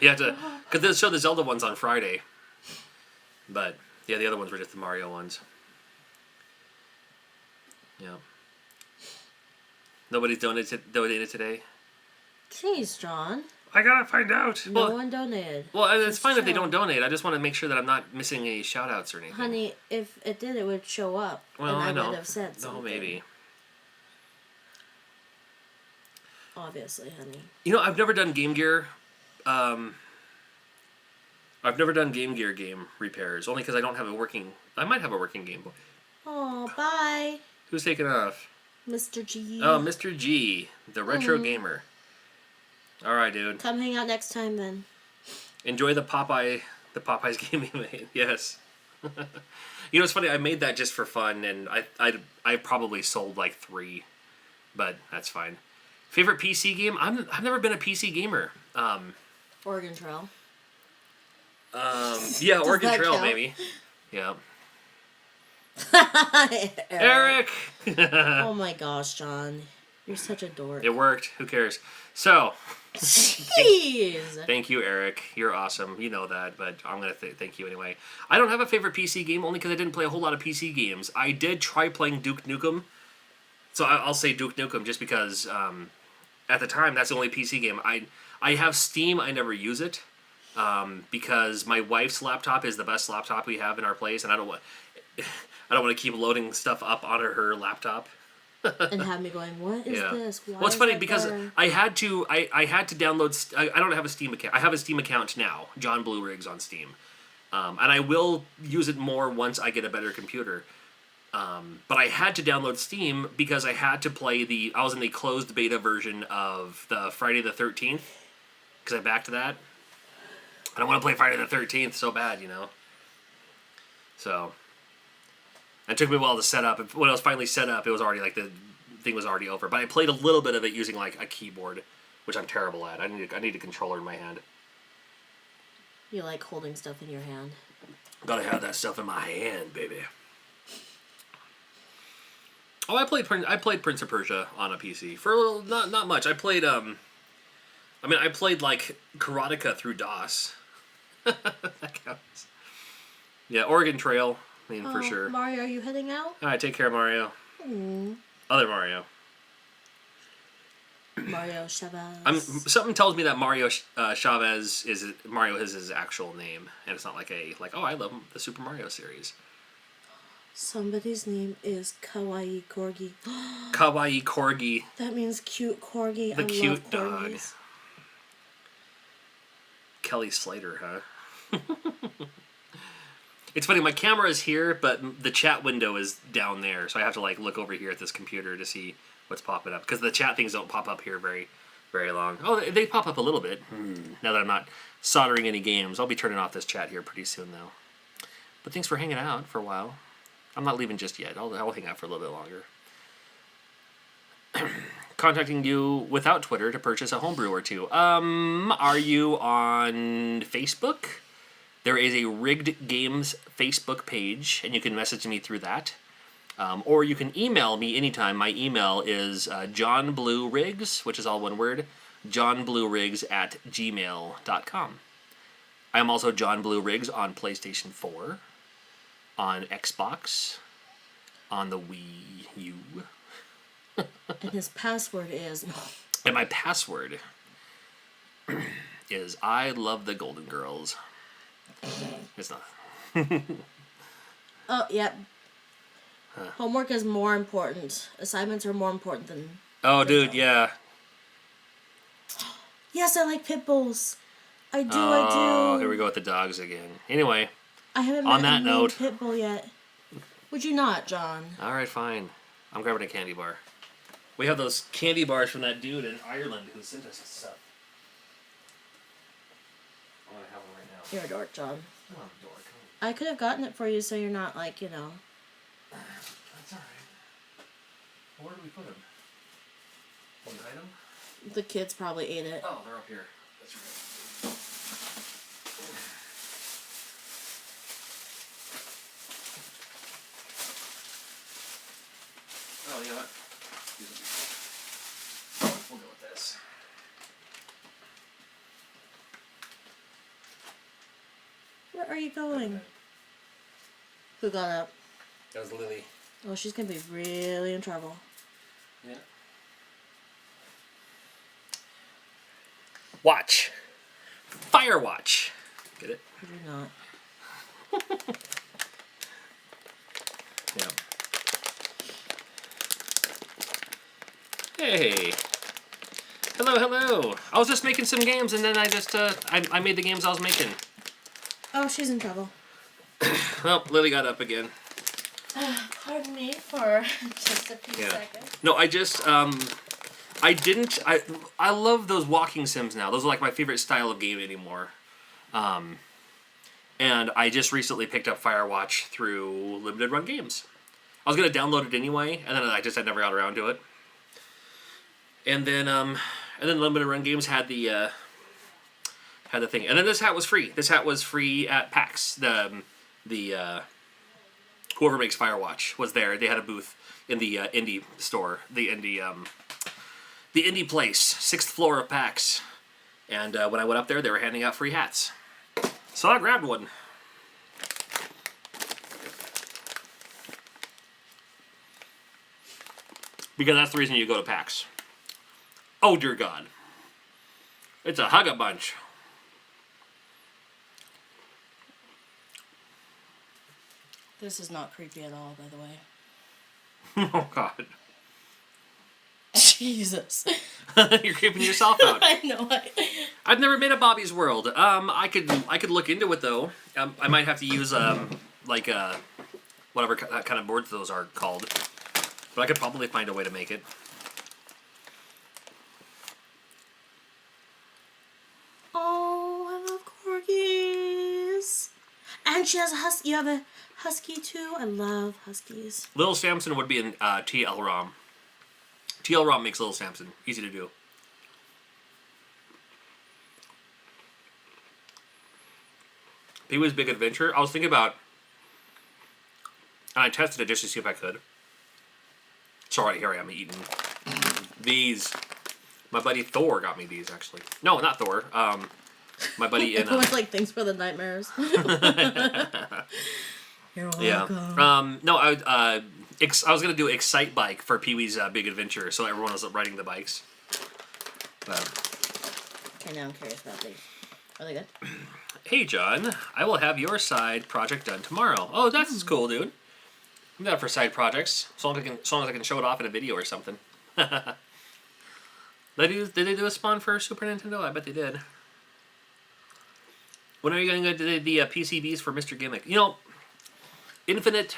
you have to, because they show the Zelda ones on Friday. But yeah, the other ones were just the Mario ones. Yeah. Nobody's donated today. Jeez, John. I gotta find out. No one donated. Well, and it's Just fine if they chill. don't donate. I just want to make sure that I'm not missing any shout outs or anything. Honey, if it did, it would show up. Well, and I know. would have said something. No, maybe. Obviously, honey. You know, I've never done Game Gear. I've never done Game Gear game repairs, only because I don't have a working. I might have a working Game Boy. Oh, bye, Who's taking off? Mr. G. Oh, Mr. G, the retro gamer. All right, dude. Come hang out next time then. Enjoy the Popeyes game you made. Yes. You know, it's funny. I made that just for fun, and I probably sold like 3, but that's fine. Favorite PC game? I've never been a PC gamer. Oregon Trail. Yeah, Oregon that Trail count? maybe. Yeah. Eric. Eric. Oh my gosh, John. You're such a dork. It worked. Who cares? So, Jeez. thank you, Eric. You're awesome. You know that, but I'm going to thank you anyway. I don't have a favorite PC game only because I didn't play a whole lot of PC games. I did try playing Duke Nukem. So I'll say Duke Nukem just because at the time that's the only PC game. I have Steam. I never use it because my wife's laptop is the best laptop we have in our place, and I don't want to keep loading stuff up on her laptop. And have me going, what is this? Why Well, it's is funny that because there? I had to download. I don't have a Steam account. I have a Steam account now, John Blue Rigg'd on Steam, and I will use it more once I get a better computer. But I had to download Steam because I had to play I was in the closed beta version of the Friday the 13th because I backed that. I don't want to play Friday the 13th so bad, you know. So. It took me a while to set up. When I was finally set up, it was already like the thing was already over. But I played a little bit of it using like a keyboard, which I'm terrible at. I need a controller in my hand. You like holding stuff in your hand. Gotta have that stuff in my hand, baby. Oh, I played Prince of Persia on a PC for a little, not much. I played I played like Karateka through DOS. That counts. Yeah, Oregon Trail. I mean, for sure. Mario, are you heading out? All right, take care, Mario. Other Mario. Mario Chavez. Something tells me that Mario Chavez is his actual name, and it's not like I love the Super Mario series. Somebody's name is Kawaii Corgi. Kawaii Corgi. That means cute corgi. The I cute love dog. corgis. Kelly Slater, huh? It's funny, my camera is here, but the chat window is down there, so I have to like look over here at this computer to see what's popping up, because the chat things don't pop up here very, very long. Oh, they pop up a little bit. Now that I'm not soldering any games, I'll be turning off this chat here pretty soon, though. But thanks for hanging out for a while. I'm not leaving just yet. I'll hang out for a little bit longer. Contacting you without Twitter to purchase a homebrew or two. Are you on Facebook? There is a Rigg'd Games Facebook page, and you can message me through that. Or you can email me anytime. My email is johnblueriggs, which is all one word, johnblueriggs@gmail.com. I am also John Blue Riggs on PlayStation 4, on Xbox, on the Wii U. And his password is... And my password is I love the Golden Girls. It's not. Oh, yep. Homework is more important. Assignments are more important than... Oh, dude, yeah. Yes, I like pit bulls. I do, Oh, I do. here we go with the dogs again. Anyway, I haven't on met that a note- pit bull yet. Would you not, John? all right, fine. I'm grabbing a candy bar. We have those candy bars from that dude in Ireland who sent us stuff. I'm gonna have one right now. You're a dork, John. Oh, dork. I could have gotten it for you so you're not like, That's all right. Where do we put him? One item? The kids probably ate it. Oh, they're up here. That's right. Oh, you know what? We'll go with this. Where are you going? Who got up? That was Lily. Oh, she's gonna be really in trouble. Yeah. Watch. Fire watch. Get it? I do not. Yeah. Hey. Hello, hello. I was just making some games and then I just, I made the games I was making. Oh, she's in trouble. Well, Lily got up again. Pardon me for just a few Yeah. seconds. No, I just, I love those walking sims now. Those are like my favorite style of game anymore. And I just recently picked up Firewatch through Limited Run Games. I was going to download it anyway, and then I never got around to it. And then Limited Run Games had the thing. And then this hat was free. This hat was free at PAX. Whoever makes Firewatch was there. They had a booth in the indie store, the indie place, 6th floor of PAX. And when I went up there, they were handing out free hats. So I grabbed one. Because that's the reason you go to PAX. Oh, dear God. It's a hug-a-bunch. This is not creepy at all, by the way. Oh, God. Jesus. You're creeping yourself out. I know. I've never been to Bobby's World. I could look into it, though. I might have to use, whatever kind of boards those are called. But I could probably find a way to make it. Oh, I love corgis. And she has a husky. You have a husky, too? I love huskies. Little Samson would be in TL-ROM. TL-ROM makes Little Samson. Easy to do. Pee-wee's Big Adventure. I was thinking about... And I tested it just to see if I could. Sorry, here I am eating these. My buddy Thor got me these, actually. No, not Thor. My buddy in... It's like things for the nightmares. You're welcome. Yeah. No, I was going to do Excite Bike for Pee-wee's Big Adventure, so everyone was riding the bikes. Okay, now I'm curious about these. Are they good? Hey, John. I will have your side project done tomorrow. Oh, that's cool, dude. I'm down for side projects, as long as I can show it off in a video or something. Did they do a spawn for Super Nintendo? I bet they did. When are you going to do the PCBs for Mr. Gimmick? You know, Infinite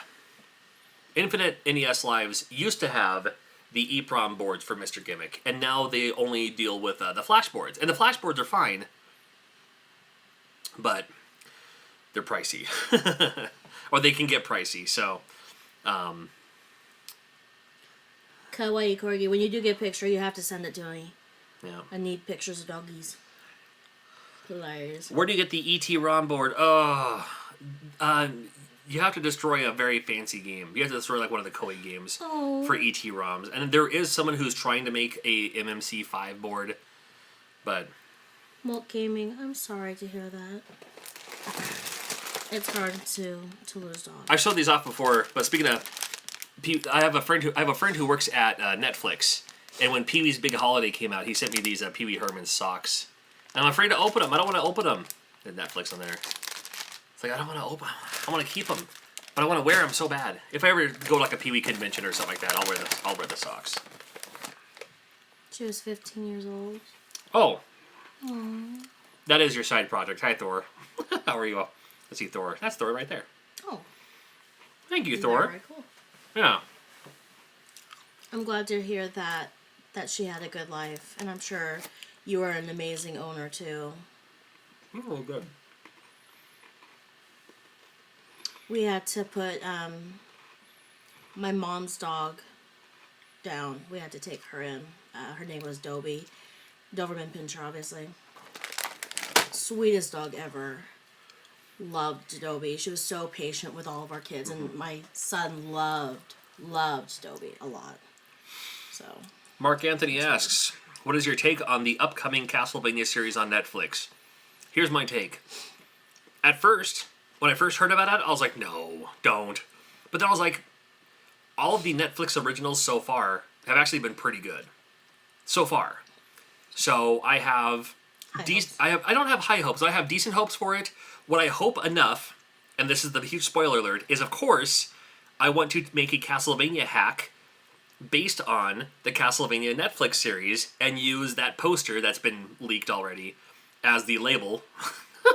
NES Lives used to have the EEPROM boards for Mr. Gimmick, and now they only deal with the flash boards. And the flash boards are fine, but they're pricey. Or they can get pricey, so... Kawaii corgi, when you do get a picture, you have to send it to me. Yeah. I need pictures of doggies. Hilarious. Where do you get the ET ROM board? Oh, you have to destroy a very fancy game. You have to destroy like one of the Koei games for ET ROMs. And there is someone who's trying to make a MMC5 board, but... Molt Gaming, I'm sorry to hear that. It's hard to lose dogs. I showed these off before, but speaking of... I have a friend who works at Netflix, and when Pee-wee's Big Holiday came out, he sent me these Pee-wee Herman socks. And I'm afraid to open them. I don't want to open them. There's Netflix on there. It's like, I don't want to open them. I want to keep them. But I want to wear them so bad. If I ever go to like a Pee-wee convention or something like that, I'll wear the socks. She was 15 years old. Oh. Aww. That is your side project. Hi, Thor. How are you? Let's see Thor. That's Thor right there. Oh. Thank you, Thor. Very cool. Yeah. I'm glad to hear that she had a good life, and I'm sure you are an amazing owner too. Oh, good. We had to put my mom's dog down. We had to take her in. Her name was Dobie, Doberman Pinscher, obviously. Sweetest dog ever. Loved Dobie. She was so patient with all of our kids, and my son loved Dobie a lot. So. Mark Anthony asks, what is your take on the upcoming Castlevania series on Netflix? Here's my take. At first, when I first heard about it, I was like, no, don't. But then I was like, all of the Netflix originals so far have actually been pretty good. So far. So I have I don't have high hopes. I have decent hopes for it. What I hope enough, and this is the huge spoiler alert, is of course I want to make a Castlevania hack based on the Castlevania Netflix series and use that poster that's been leaked already as the label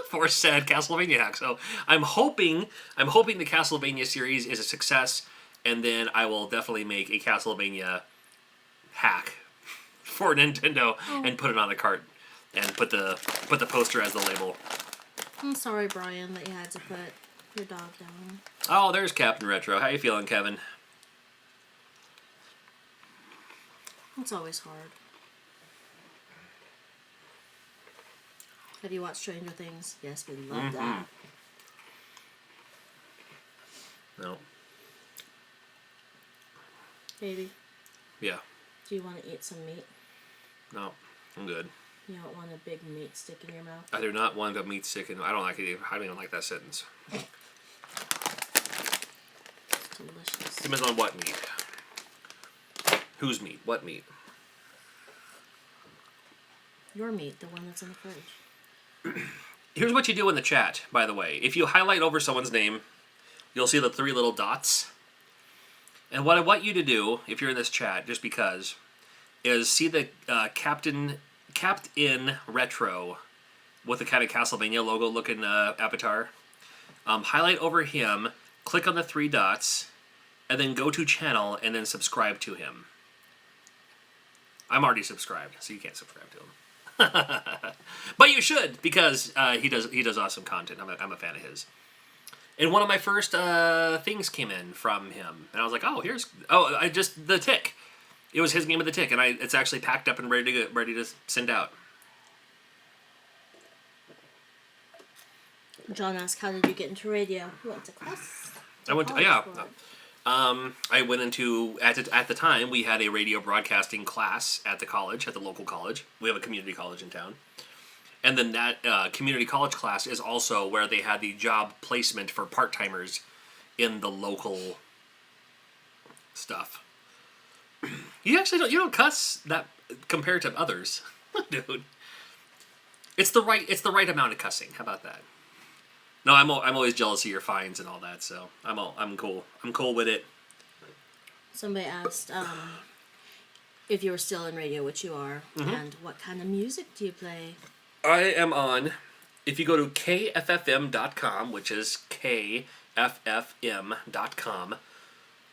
for said Castlevania hack. So I'm hoping the Castlevania series is a success, and then I will definitely make a Castlevania hack for Nintendo and put it on the cart and put the poster as the label. I'm sorry, Brian, that you had to put your dog down. Oh, there's Captain Retro. How you feeling, Kevin? It's always hard. Have you watched Stranger Things? Yes, we love that. No. Baby, Yeah. do you want to eat some meat? No. I'm good. You don't want a big meat stick in your mouth? I do not want a meat stick in. I don't like it. I don't even like that sentence. Delicious. Depends on what meat. Whose meat? What meat? Your meat, the one that's in the fridge. Here's what you do in the chat, by the way. If you highlight over someone's name, you'll see the 3 little dots. And what I want you to do, if you're in this chat, just because, is see the Captain Retro with the kind of Castlevania logo looking avatar. Highlight over him, click on the 3 dots, and then go to channel and then subscribe to him. I'm already subscribed, so you can't subscribe to him. But you should, because he does awesome content. I'm a fan of his. And one of my first things came in from him, and I was like, the Tick. It was his game of the Tick, and it's actually packed up and ready to send out. John asked, how did you get into radio? You went to class? I went into, at the time, we had a radio broadcasting class at the college, at the local college. We have a community college in town. And then that community college class is also where they had the job placement for part-timers in the local stuff. You don't cuss that compared to others, dude. It's the right amount of cussing. How about that? No, I'm always jealous of your fines and all that, so I'm cool. I'm cool with it. Somebody asked if you were still in radio, which you are, and what kind of music do you play? I am on, if you go to kffm.com, which is kffm.com,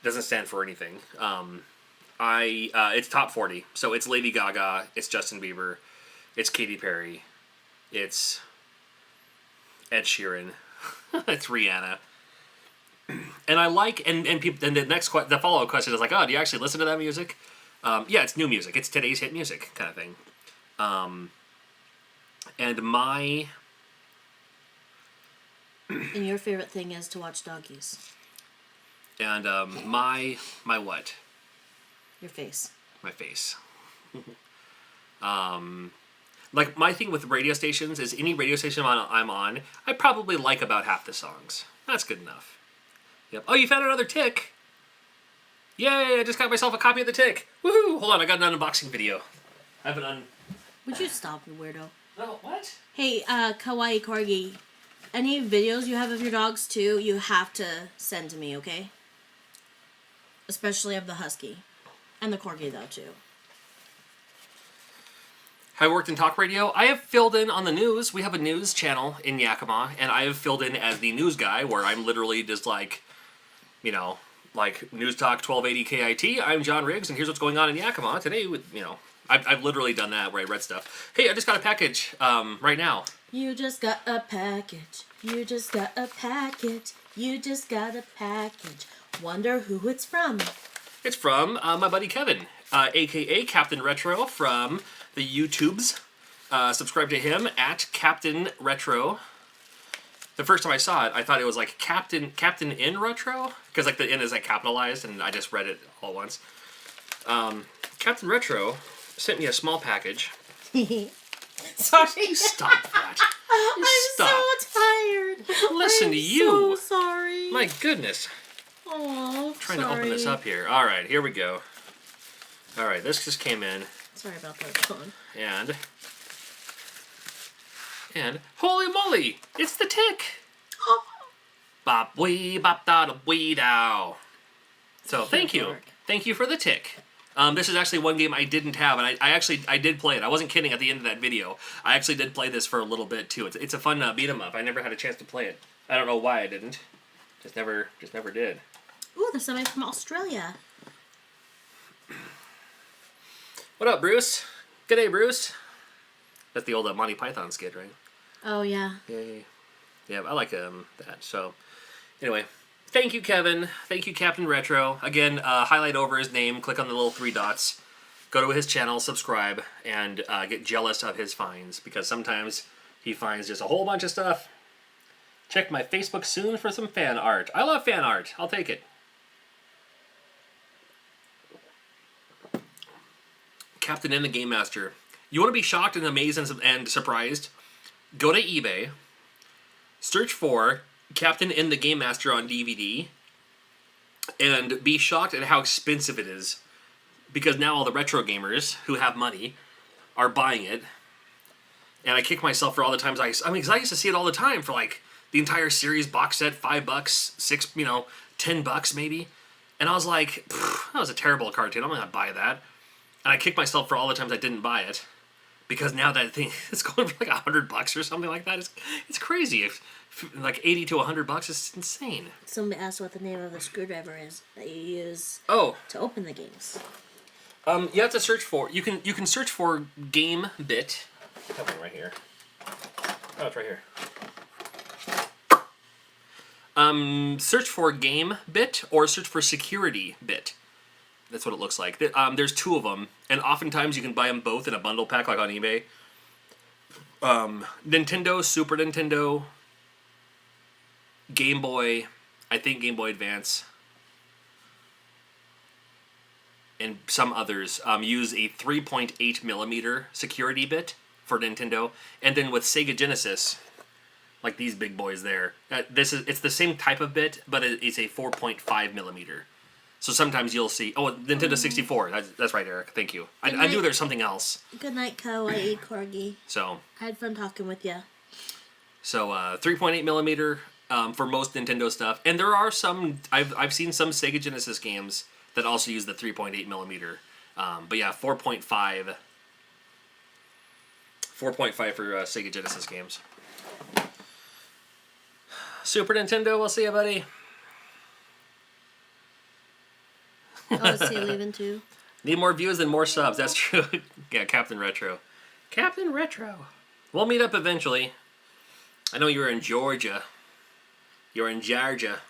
doesn't stand for anything. It's top 40, so it's Lady Gaga, it's Justin Bieber, it's Katy Perry, it's Ed Sheeran, it's Rihanna, and I like and people. And the follow-up question is like, oh, do you actually listen to that music? Yeah, it's new music. It's today's hit music kind of thing. And your favorite thing is to watch doggies. And my what? Your face. My face. Like, my thing with radio stations is any radio station I'm on, I probably like about half the songs. That's good enough. Yep. Oh, you found another Tick. Yay, I just got myself a copy of the Tick. Woohoo! Hold on, I got an unboxing video. I have an Would you stop, you weirdo? No, what? Hey, Kawaii Corgi, any videos you have of your dogs, too, you have to send to me, okay? Especially of the Husky. And the Corgi, though, too. I worked in talk radio. I have filled in on the news. We have a news channel in Yakima, and I have filled in as the news guy, where I'm literally just like, like News Talk 1280 KIT. I'm John Riggs, and here's what's going on in Yakima today. With I've literally done that where I read stuff. Hey, I just got a package right now. You just got a package. You just got a package. You just got a package. Wonder who it's from. It's from my buddy Kevin, a.k.a. Captain Retro from the YouTubes. Subscribe to him at Captain Retro. The first time I saw it, I thought it was like Captain in Retro, because like the N is like capitalized, and I just read it all at once. Captain Retro sent me a small package. Sorry. Stop that. Stop. I'm so tired. Listen to you. So sorry. My goodness. Oh, Trying to open this up here. All right, here we go. All right, this just came in. Sorry about that, John. And holy moly, it's the Tick. Oh. Bop wee bop da wee dow. So thank you. Work. Thank you for the Tick. This is actually one game I didn't have, and I did play it. I wasn't kidding at the end of that video. I actually did play this for a little bit too. It's a fun beat 'em up. I never had a chance to play it. I don't know why I didn't. Just never did. Ooh, there's somebody from Australia. What up, Bruce? G'day, Bruce. That's the old Monty Python skit, right? Oh, yeah. Yeah, I like that. So, anyway, thank you, Kevin. Thank you, Captain Retro. Again, highlight over his name, click on the little 3 dots, go to his channel, subscribe, and get jealous of his finds, because sometimes he finds just a whole bunch of stuff. Check my Facebook soon for some fan art. I love fan art. I'll take it. Captain and the Game Master. You want to be shocked and amazed and surprised? Go to eBay, search for Captain and the Game Master on DVD, and be shocked at how expensive it is. Because now all the retro gamers who have money are buying it. And I kick myself for all the times because I used to see it all the time for like the entire series box set, $5, $6, $10 maybe. And I was like, that was a terrible cartoon. I'm not gonna buy that. And I kick myself for all the times I didn't buy it, because now that thing is going for like $100 or something like that. It's crazy. Like $80 to $100 is insane. Somebody asked what the name of the screwdriver is that you use to open the games. You have to search for you can search for Game Bit. I have one right here. Oh, it's right here. Search for Game Bit or search for Security Bit. That's what it looks like. There's 2 of them, and oftentimes you can buy them both in a bundle pack, like on eBay. Nintendo, Super Nintendo, Game Boy, I think Game Boy Advance, and some others use a 3.8mm security bit for Nintendo, and then with Sega Genesis, like these big boys there, it's the same type of bit, but it's a 4.5mm. So sometimes you'll see... Oh, Nintendo 64. That's right, Eric. Thank you. I knew there's something else. Good night, Kawaii Corgi. So... I had fun talking with you. So, 3.8mm for most Nintendo stuff. And there are some... I've seen some Sega Genesis games that also use the 3.8mm. But yeah, 4.5... 4.5 for Sega Genesis games. Super Nintendo, we'll see you, buddy. Oh, is he leaving too? Need more views and more subs. That's true. Yeah, Captain Retro. Captain Retro. We'll meet up eventually. I know you're in Georgia. You're in Georgia.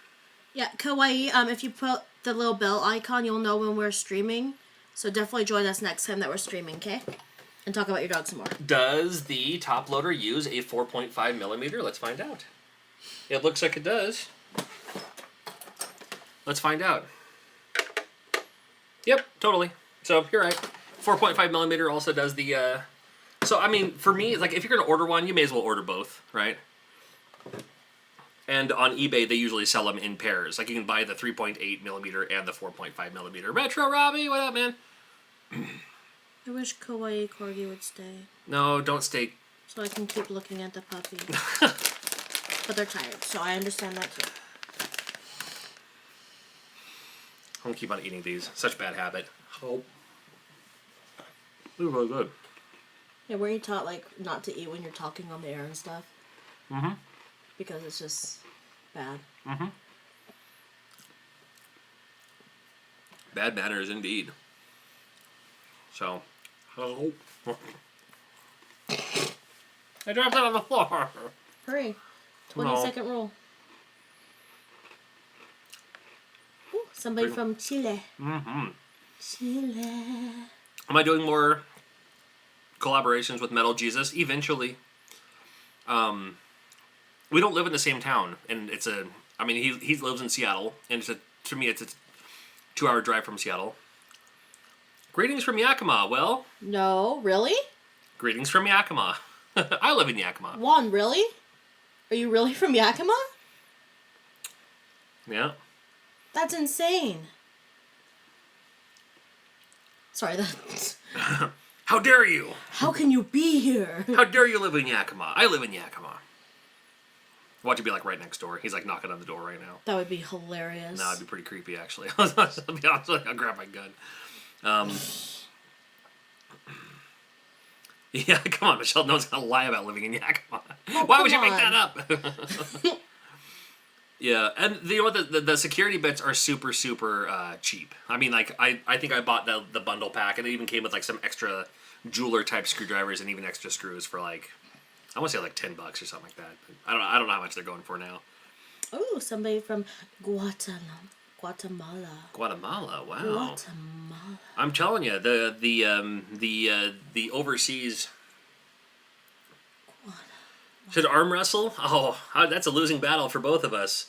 Yeah, Kawaii, if you put the little bell icon, you'll know when we're streaming. So definitely join us next time that we're streaming, okay? And talk about your dog some more. Does the top loader use a 4.5mm? Let's find out. It looks like it does. Let's find out. Yep, totally. So, you're right. 4.5mm also does the, So, I mean, for me, like, if you're going to order one, you may as well order both, right? And on eBay, they usually sell them in pairs. Like, you can buy the 3.8mm and the 4.5mm. Retro Robbie, what up, man? I wish Kawaii Corgi would stay. No, don't stay. So I can keep looking at the puppy. But they're tired, so I understand that too. I'm going to keep on eating these. Such bad habit. Oh. They're really good. Yeah, weren't you taught, like, not to eat when you're talking on the air and stuff? Mm-hmm. Because it's just bad. Mm-hmm. Bad manners indeed. So. Oh. I dropped it on the floor. Hurry. 20-second rule. Ooh, somebody from Chile. Mm-hmm. Chile. Am I doing more collaborations with Metal Jesus eventually. We don't live in the same town, and it's a. I mean, he lives in Seattle, and to me, it's a 2-hour drive from Seattle. Greetings from Yakima. Well, No, really? greetings from Yakima. I live in Yakima. Juan, really? Are you really from Yakima? Yeah. That's insane. Sorry, that's... How dare you? How can you be here? How dare you live in Yakima? I live in Yakima. Watch it be like right next door. He's like knocking on the door right now. That would be hilarious. No, it'd be pretty creepy actually. I'll be honest with you. I'll grab my gun. Yeah, come on, Michelle. No one's gonna lie about living in Yakima. Oh, Why would you come make that up? Yeah, and you know what? The security bits are super cheap. I mean, like I think I bought the bundle pack, and it even came with like some extra jeweler type screwdrivers and even extra screws for like I want to say like $10 or something like that. But I don't know how much they're going for now. Oh, somebody from Guatemala. Guatemala, wow. Guatemala. I'm telling you, the overseas. Should arm wrestle? Oh, that's a losing battle for both of us.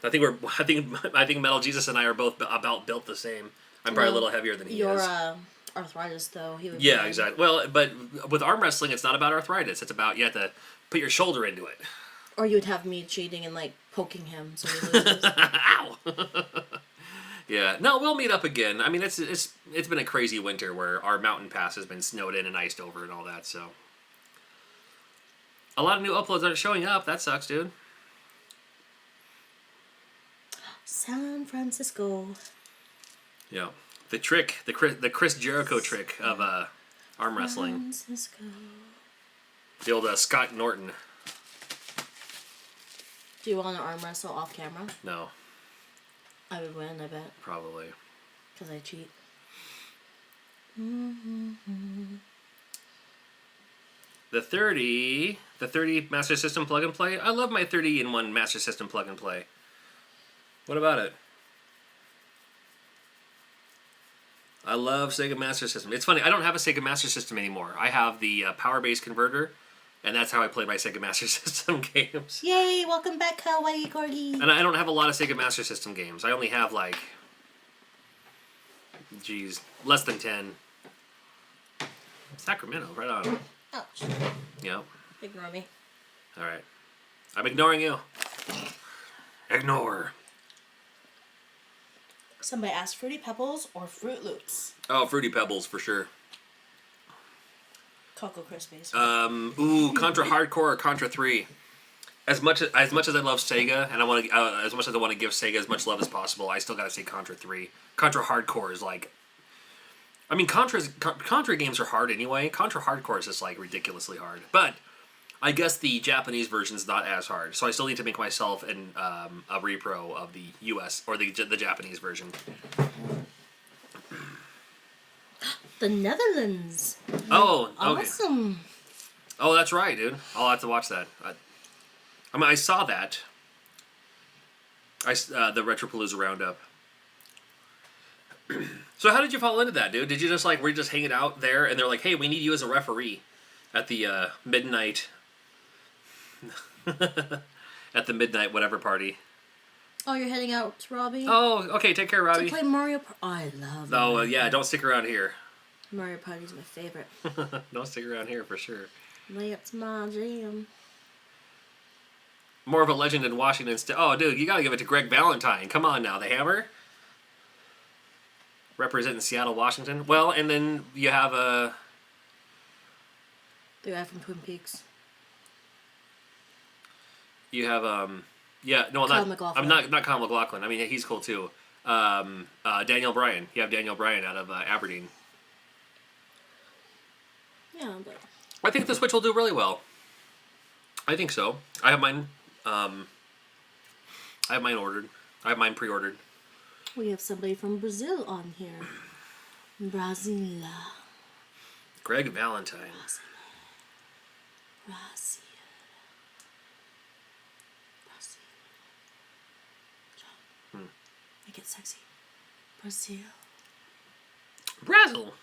I think Metal Jesus and I are both about built the same. I'm probably a little heavier than he is. Arthritis, though. He would Yeah, exactly. Well, but with arm wrestling, it's not about arthritis. It's about you have to put your shoulder into it. Or you would have me cheating and like poking him so he loses. Ow. Yeah. No, we'll meet up again. I mean, it's been a crazy winter where our mountain pass has been snowed in and iced over and all that. So a lot of new uploads aren't showing up. That sucks, dude. San Francisco. Yeah. The trick, the Chris Jericho trick of arm wrestling. Francisco. The old Scott Norton. Do you want to arm wrestle off camera? No, I would win, I bet. probably. Because I cheat. The 30 Master System plug and play. I love my 30-in-1 Master System plug and play. What about it? I love Sega Master System. It's funny, I don't have a Sega Master System anymore. I have the Power Base converter, and that's how I play my Sega Master System games. Yay! Welcome back, Kawaii Corgi. And I don't have a lot of Sega Master System games. I only have like, less than 10. Sacramento, right on. Ouch. Yeah. Ignore me. All right. I'm ignoring you. Ignore. Somebody asked Fruity Pebbles or Fruit Loops. Oh, Fruity Pebbles for sure. Cocoa Krispies. Contra Hardcore or Contra 3. As much as I love Sega, and I want to, as much as I want to give Sega as much love as possible, I still gotta say Contra 3. Contra Hardcore is like, I mean, Contra games are hard anyway. Contra Hardcore is just like ridiculously hard, but I guess the Japanese version is not as hard, so I still need to make myself a repro of the U.S. or the Japanese version. The Netherlands. Oh, okay. Awesome. Oh, that's right, dude. I'll have to watch that. I mean, I saw that. The Retropalooza Roundup. So how did you fall into that, dude? Did you just were you just hanging out there, and they're like, "Hey, we need you as a referee at the midnight." At the midnight whatever party. Oh, you're heading out, Robbie? Oh, okay. Take care, Robbie. To play Mario Party. Oh, I love Oh, yeah. Don't stick around here. Mario Party's my favorite. Don't stick around here for sure. That's my jam. More of a legend in Washington State. Oh, dude, you gotta give it to Greg Valentine. Come on now, the Hammer. Representing Seattle, Washington. Well, and then you have a... The guy from Twin Peaks. You have, yeah, no, Kyle not... MacLachlan. I'm not Kyle MacLachlan. I mean, he's cool too. Daniel Bryan. You have Daniel Bryan out of Aberdeen. Yeah, but... I think the Switch will do really well. I think so. I have mine ordered. I have mine pre-ordered. We have somebody from Brazil on here. Brazil. Greg Valentine. Brazil. Make it sexy. Brazil. Brazil.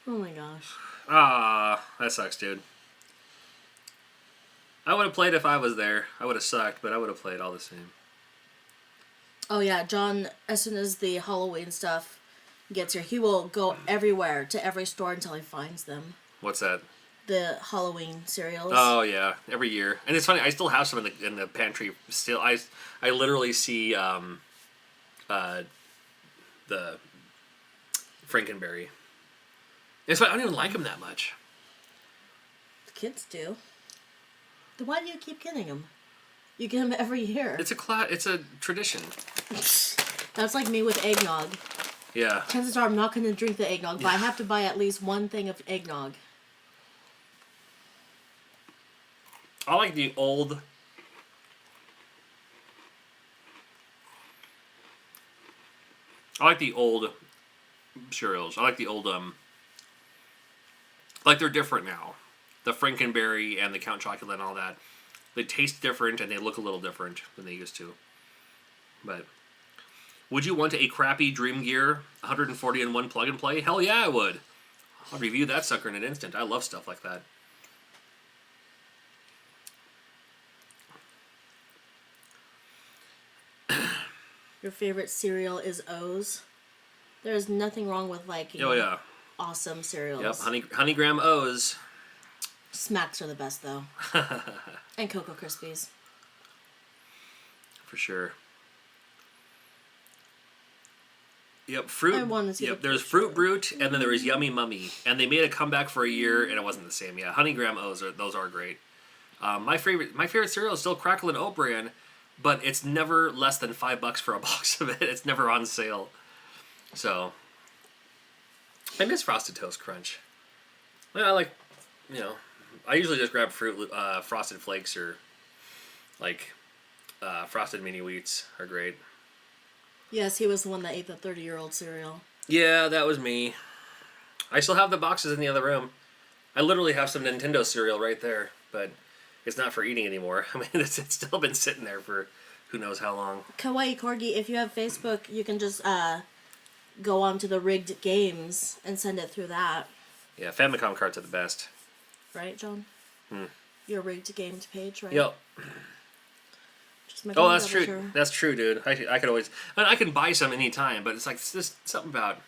Oh my gosh. Ah, that sucks, dude. I would have played if I was there. I would have sucked, but I would have played all the same. Oh yeah, John, as soon as the Halloween stuff gets here, he will go everywhere to every store until he finds them. What's that? The Halloween cereals. Oh yeah, every year. And it's funny, I still have some in the pantry still. I literally see the Frankenberry. It's funny, I don't even like them that much. The kids do. Then why do you keep getting them? You get them every year. It's a tradition. That's like me with eggnog. Yeah. Chances are I'm not going to drink the eggnog, but I have to buy at least one thing of eggnog. I like the old. I like the old cereals. I like the old like they're different now. The Frankenberry and the Count Chocula and all that. They taste different and they look a little different than they used to. But would you want a crappy Dream Gear 140-in-1 plug and play? Hell yeah, I would. I'll review that sucker in an instant. I love stuff like that. Your favorite cereal is O's. There's nothing wrong with liking awesome cereals. Yep, honey graham O's. Smacks are the best though. And Cocoa Krispies. For sure. Yep, fruit. I wanted to Yep, there's Fruit Brute, and then there was Yummy Mummy, and they made a comeback for a year, and it wasn't the same. Yeah, Honey Graham O's those are great. My favorite cereal is still Crackle and Oat Bran, but it's never less than $5 for a box of it. It's never on sale. So I miss Frosted Toast Crunch. I like, I usually just grab Frosted Flakes or like Frosted Mini Wheats are great. Yes, he was the one that ate the 30-year-old cereal. Yeah, that was me. I still have the boxes in the other room. I literally have some Nintendo cereal right there, but it's not for eating anymore. I mean, it's still been sitting there for who knows how long. Kawaii Corgi, if you have Facebook, you can just go on to the Rigg'd games and send it through that. Yeah, Famicom cards are the best. Right, John? Your Rigg'd games page, right? Yep. Oh, that's true. Sure. That's true, dude. I could always. I can buy some anytime, but it's like it's just something about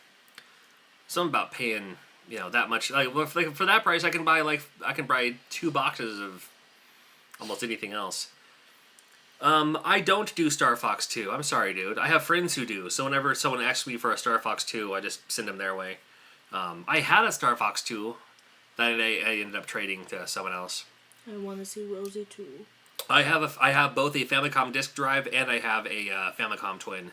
paying that much. Like for that price, I can buy 2 boxes of almost anything else. I don't do Star Fox 2. I'm sorry, dude. I have friends who do. So whenever someone asks me for a Star Fox 2, I just send them their way. I had a Star Fox 2 that I ended up trading to someone else. I want to see Rosie too. I have both a Famicom disk drive and I have a Famicom Twin.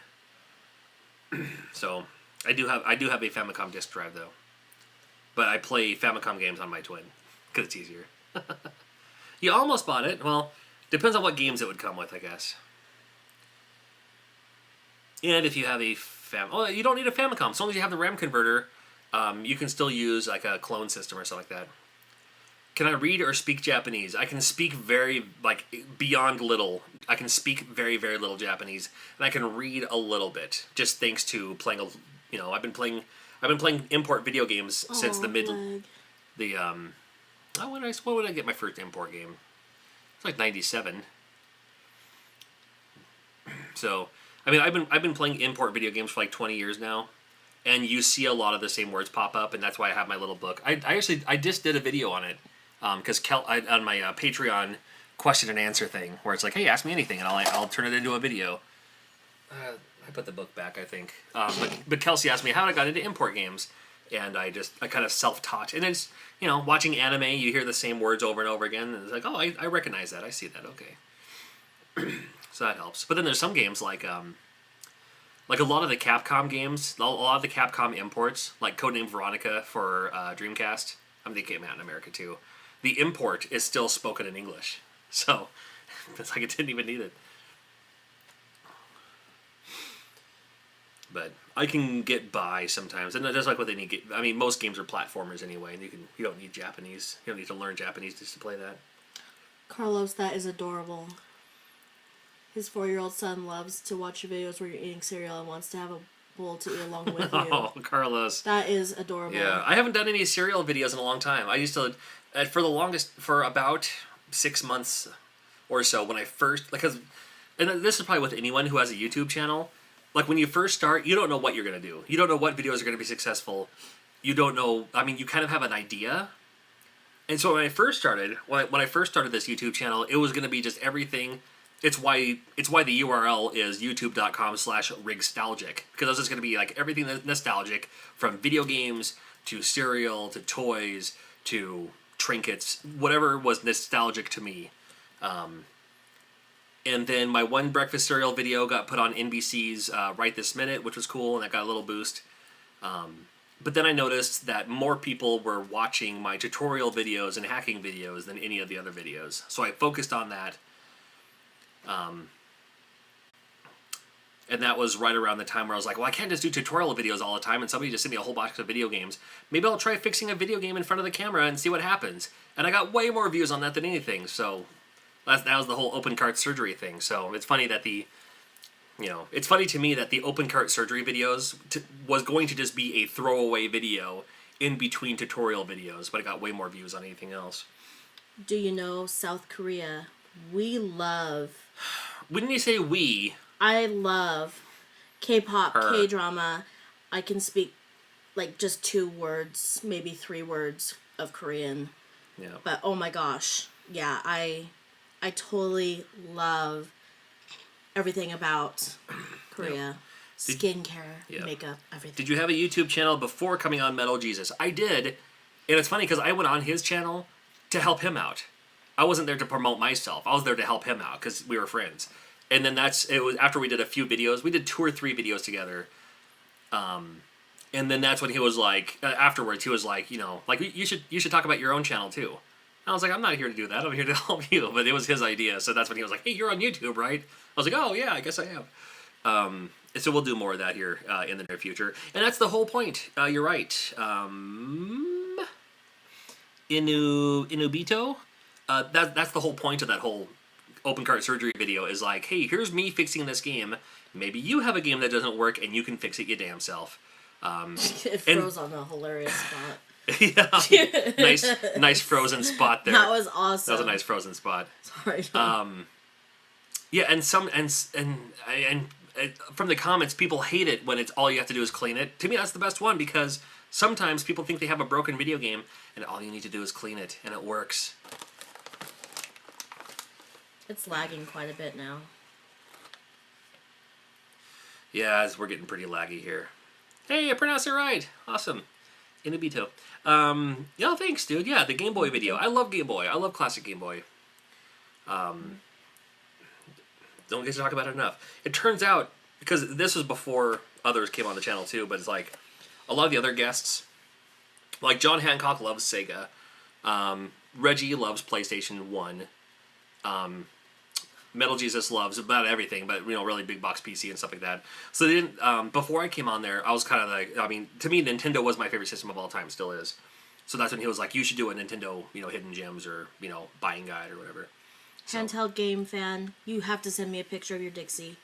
So I do have a Famicom disk drive though, but I play Famicom games on my Twin because it's easier. You almost bought it. Well, depends on what games it would come with, I guess. And if you have you don't need a Famicom. As long as you have the RAM converter, you can still use like a clone system or something like that. Can I read or speak Japanese? I can speak beyond little. I can speak very, very little Japanese, and I can read a little bit, just thanks to playing. I've been playing import video games since the mid. Leg. When would I get my first import game? It's like 97. So I mean, I've been playing import video games for like 20 years now, and you see a lot of the same words pop up, and that's why I have my little book. I just did a video on it. Because on my Patreon question and answer thing, where it's like, hey, ask me anything, and I'll turn it into a video. I put the book back, I think. But Kelsey asked me how I got into import games, and I kind of self-taught. And it's watching anime, you hear the same words over and over again, and it's like, oh, I recognize that, I see that, okay. So that helps. But then there's some games like a lot of the Capcom games, a lot of the Capcom imports, like Codename Veronica for Dreamcast. I mean, they came out in America too. The import is still spoken in English. So, it's like it didn't even need it. But I can get by sometimes. And that's like what they need. I mean, most games are platformers anyway. And you don't need Japanese. You don't need to learn Japanese just to play that. Carlos, that is adorable. His 4-year-old son loves to watch your videos where you're eating cereal and wants to have a bowl to eat along with you. Oh, Carlos. That is adorable. Yeah, I haven't done any cereal videos in a long time. I used to, for about 6 months or so when I first, because, and this is probably with anyone who has a YouTube channel, like when you first start, you don't know what you're going to do. You don't know what videos are going to be successful. You don't know, I mean, you kind of have an idea. And so when I first started, when I first started this YouTube channel, it was going to be just everything. It's why the URL is youtube.com/rigstalgic, because it was just going to be like everything that's nostalgic, from video games to cereal to toys to trinkets, whatever was nostalgic to me. And then my one breakfast cereal video got put on NBC's Right This Minute, which was cool, and that got a little boost. But then I noticed that more people were watching my tutorial videos and hacking videos than any of the other videos. So I focused on that. And that was right around the time where I was like, well, I can't just do tutorial videos all the time and somebody just sent me a whole box of video games. Maybe I'll try fixing a video game in front of the camera and see what happens. And I got way more views on that than anything. So that was the whole open cart surgery thing. So it's funny that it's funny to me that the open cart surgery videos was going to just be a throwaway video in between tutorial videos, but it got way more views on anything else. Do you know South Korea? We love... Wouldn't you say we? I love K-pop, Her. K-drama. I can speak like just 2 words, maybe 3 words of Korean. Yeah. But oh my gosh. Yeah, I totally love everything about Korea. Skincare, makeup, everything. Did you have a YouTube channel before coming on Metal Jesus? I did. And it's funny because I went on his channel to help him out. I wasn't there to promote myself. I was there to help him out because we were friends. And then it was after we did a few videos. We did 2 or 3 videos together. And then that's when he was like, afterwards, he was like, like you should talk about your own channel too. And I was like, I'm not here to do that. I'm here to help you. But it was his idea. So that's when he was like, hey, you're on YouTube, right? I was like, oh yeah, I guess I am. So we'll do more of that here in the near future. And that's the whole point. You're right. Inubito? That's the whole point of that whole open cart surgery video is like, hey, here's me fixing this game. Maybe you have a game that doesn't work and you can fix it your damn self. It froze on a hilarious spot. Yeah, nice frozen spot there. That was awesome. That was a nice frozen spot. Sorry. Yeah, and from the comments, people hate it when it's all you have to do is clean it. To me, that's the best one because sometimes people think they have a broken video game and all you need to do is clean it and it works. It's lagging quite a bit now. Yeah, we're getting pretty laggy here. Hey, I pronounced it right. Awesome. Inubito. Yeah, thanks, dude. Yeah, the Game Boy video. I love Game Boy. I love classic Game Boy. Don't get to talk about it enough. It turns out, because this was before others came on the channel too, but it's like a lot of the other guests, like John Hancock loves Sega. Reggie loves PlayStation 1. Metal Jesus loves about everything, but really big box PC and stuff like that. So they didn't. Before I came on there, I was kind of like, to me, Nintendo was my favorite system of all time, still is. So that's when he was like, you should do a Nintendo, hidden gems or buying guide or whatever. So. Handheld game fan, you have to send me a picture of your Dixie.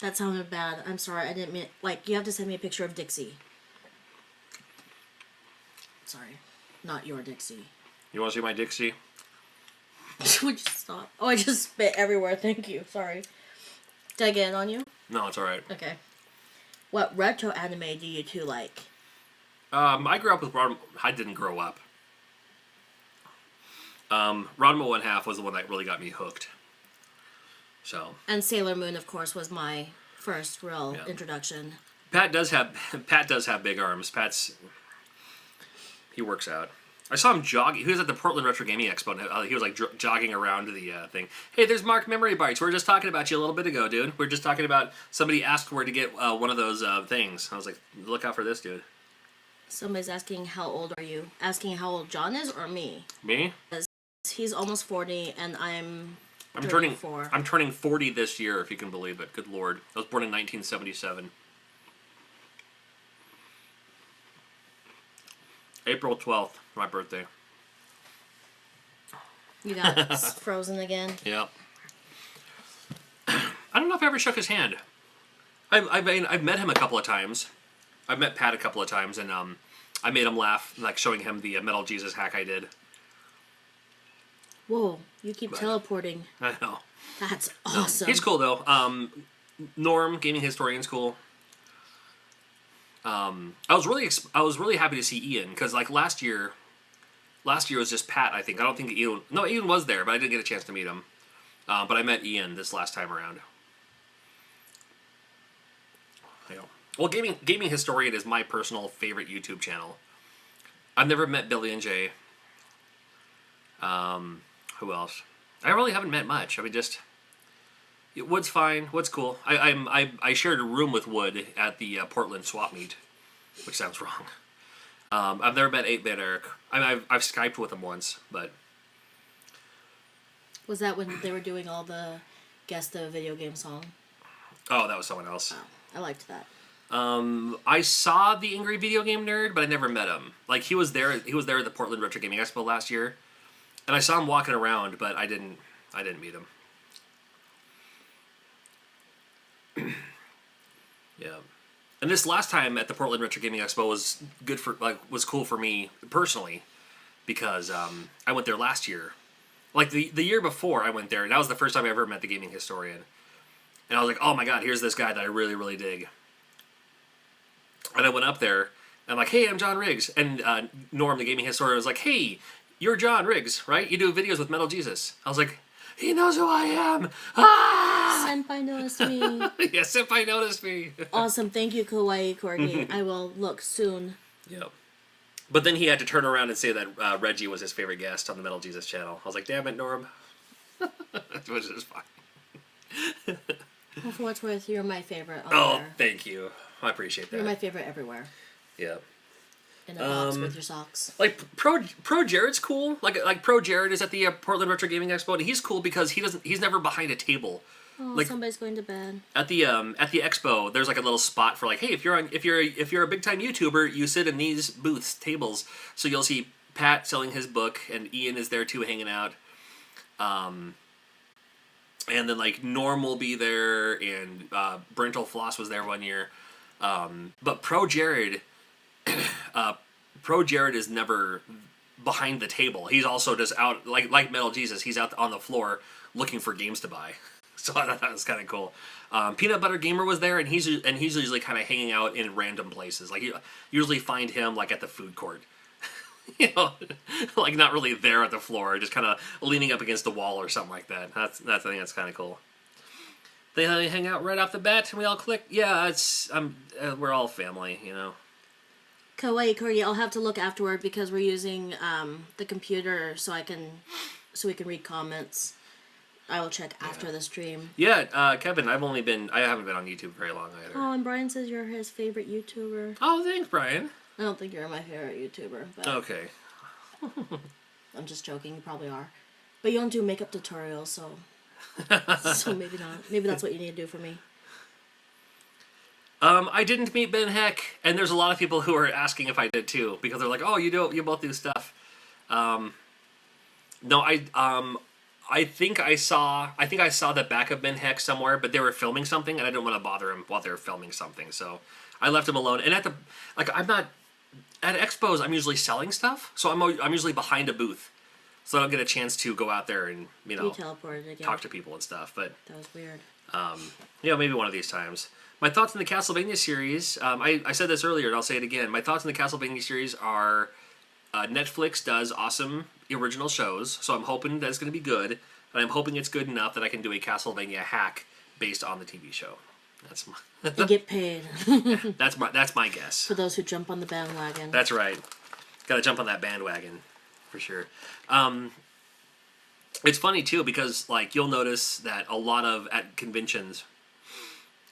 That sounded bad. I'm sorry, I didn't mean you have to send me a picture of Dixie. Sorry, not your Dixie. You want to see my Dixie? Would you stop? Oh, I just spit everywhere. Thank you. Sorry. Did I get it on you? No, it's alright. Okay. What retro anime do you two like? I grew up with Ranma. I didn't grow up. Ranma 1/2 was the one that really got me hooked. So. And Sailor Moon, of course, was my first real introduction. Pat does have big arms. He works out. I saw him jogging. He was at the Portland Retro Gaming Expo. And he was like jogging around the thing. Hey, there's Mark Memory Bites. We were just talking about you a little bit ago, dude. We are just talking about somebody asked where to get one of those things. I was like, look out for this, dude. Somebody's asking how old are you? Asking how old John is or me? Me? Because he's almost 40 and I'm turning 40 this year, if you can believe it. Good Lord. I was born in 1977. April 12th, my birthday. You got frozen again? Yeah. I don't know if I ever shook his hand. I've met him a couple of times. I've met Pat a couple of times, and I made him laugh, like showing him the Metal Jesus hack I did. Whoa, you keep But- teleporting. I know. That's awesome. He's cool though. Norm, gaming historian's cool. I was really happy to see Ian because like last year was just Pat. I think I don't think Ian was there, but I didn't get a chance to meet him. But I met Ian this last time around. Yeah. Well, gaming historian is my personal favorite YouTube channel. I've never met Billy and Jay. Who else? I really haven't met much. I mean, just Wood's fine. Wood's cool. I shared a room with Wood at the Portland swap meet, which sounds wrong. I've never met 8-Bit Eric. I've Skyped with him once, but Was that when they were doing all the guess the video game song? oh, that was someone else. Oh, I liked that. I saw the Angry Video Game Nerd, but I never met him. Like he was there at the Portland Retro Gaming Expo last year, and I saw him walking around, but I didn't meet him. Yeah. And this last time at the Portland Retro Gaming Expo was cool for me personally because I went there last year. Like the year before I went there, and that was the first time I ever met the gaming historian. And I was like, "Oh my god, here's this guy that I really really dig." And I went up there, and I'm like, "Hey, I'm John Riggs." And Norm, the gaming historian, was like, "Hey, you're John Riggs, right? You do videos with Metal Jesus." I was like, "He knows who I am!" Ah! Senpai noticed me. Yeah, Senpai noticed me. Awesome. Thank you, Kawaii Corgi. I will look soon. Yep. But then he had to turn around and say that Reggie was his favorite guest on the Metal Jesus channel. I was like, "Damn it, Norm." Which is fine. Well, for what's worth, you're my favorite on Oh, there. thank you. I appreciate that. You're my favorite everywhere. Yeah. In a box with your socks. Like Pro Jared's cool. Like Pro Jared is at the Portland Retro Gaming Expo, and he's cool because he's never behind a table. Oh, like- somebody's going to bed. At the expo, there's like a little spot for like, hey, if you're a big time YouTuber, you sit in these booths, tables. So you'll see Pat selling his book, and Ian is there too, hanging out. And then like Norm will be there, and Brental Floss was there one year. But Pro Jared is never behind the table. He's also just out like Metal Jesus. He's out on the floor looking for games to buy. So I thought that was kind of cool. Peanut Butter Gamer was there, and he's usually kind of hanging out in random places. Like you usually find him like at the food court, you know, like not really there at the floor, just kind of leaning up against the wall or something like that. I think that's kind of cool. They hang out right off the bat, and we all click. Yeah, we're all family, you know. Kawaii Corgi, I'll have to look afterward because we're using the computer so we can read comments. I will check after the stream. Yeah, Kevin, I haven't been on YouTube very long either. Oh, and Brian says you're his favorite YouTuber. Oh, thanks, Brian. I don't think you're my favorite YouTuber, but Okay. I'm just joking. You probably are. But you don't do makeup tutorials, so maybe not. Maybe that's what you need to do for me. I didn't meet Ben Heck, and there's a lot of people who are asking if I did too, because they're like, "Oh, you both do stuff." No, I think I saw the back of Ben Heck somewhere, but they were filming something, and I didn't want to bother him while they were filming something, so I left him alone. And I'm not at expos. I'm usually selling stuff, so I'm usually behind a booth, so I don't get a chance to go out there and You teleported again. talk to people and stuff. But That was weird. maybe one of these times. My thoughts on the Castlevania series. I said this earlier, and I'll say it again. My thoughts on the Castlevania series are Netflix does awesome original shows, so I'm hoping that it's going to be good, and I'm hoping it's good enough that I can do a Castlevania hack based on the TV show. That's my And get paid. that's my guess. For those who jump on the bandwagon. That's right. Got to jump on that bandwagon for sure. It's funny too because like you'll notice that a lot of at conventions.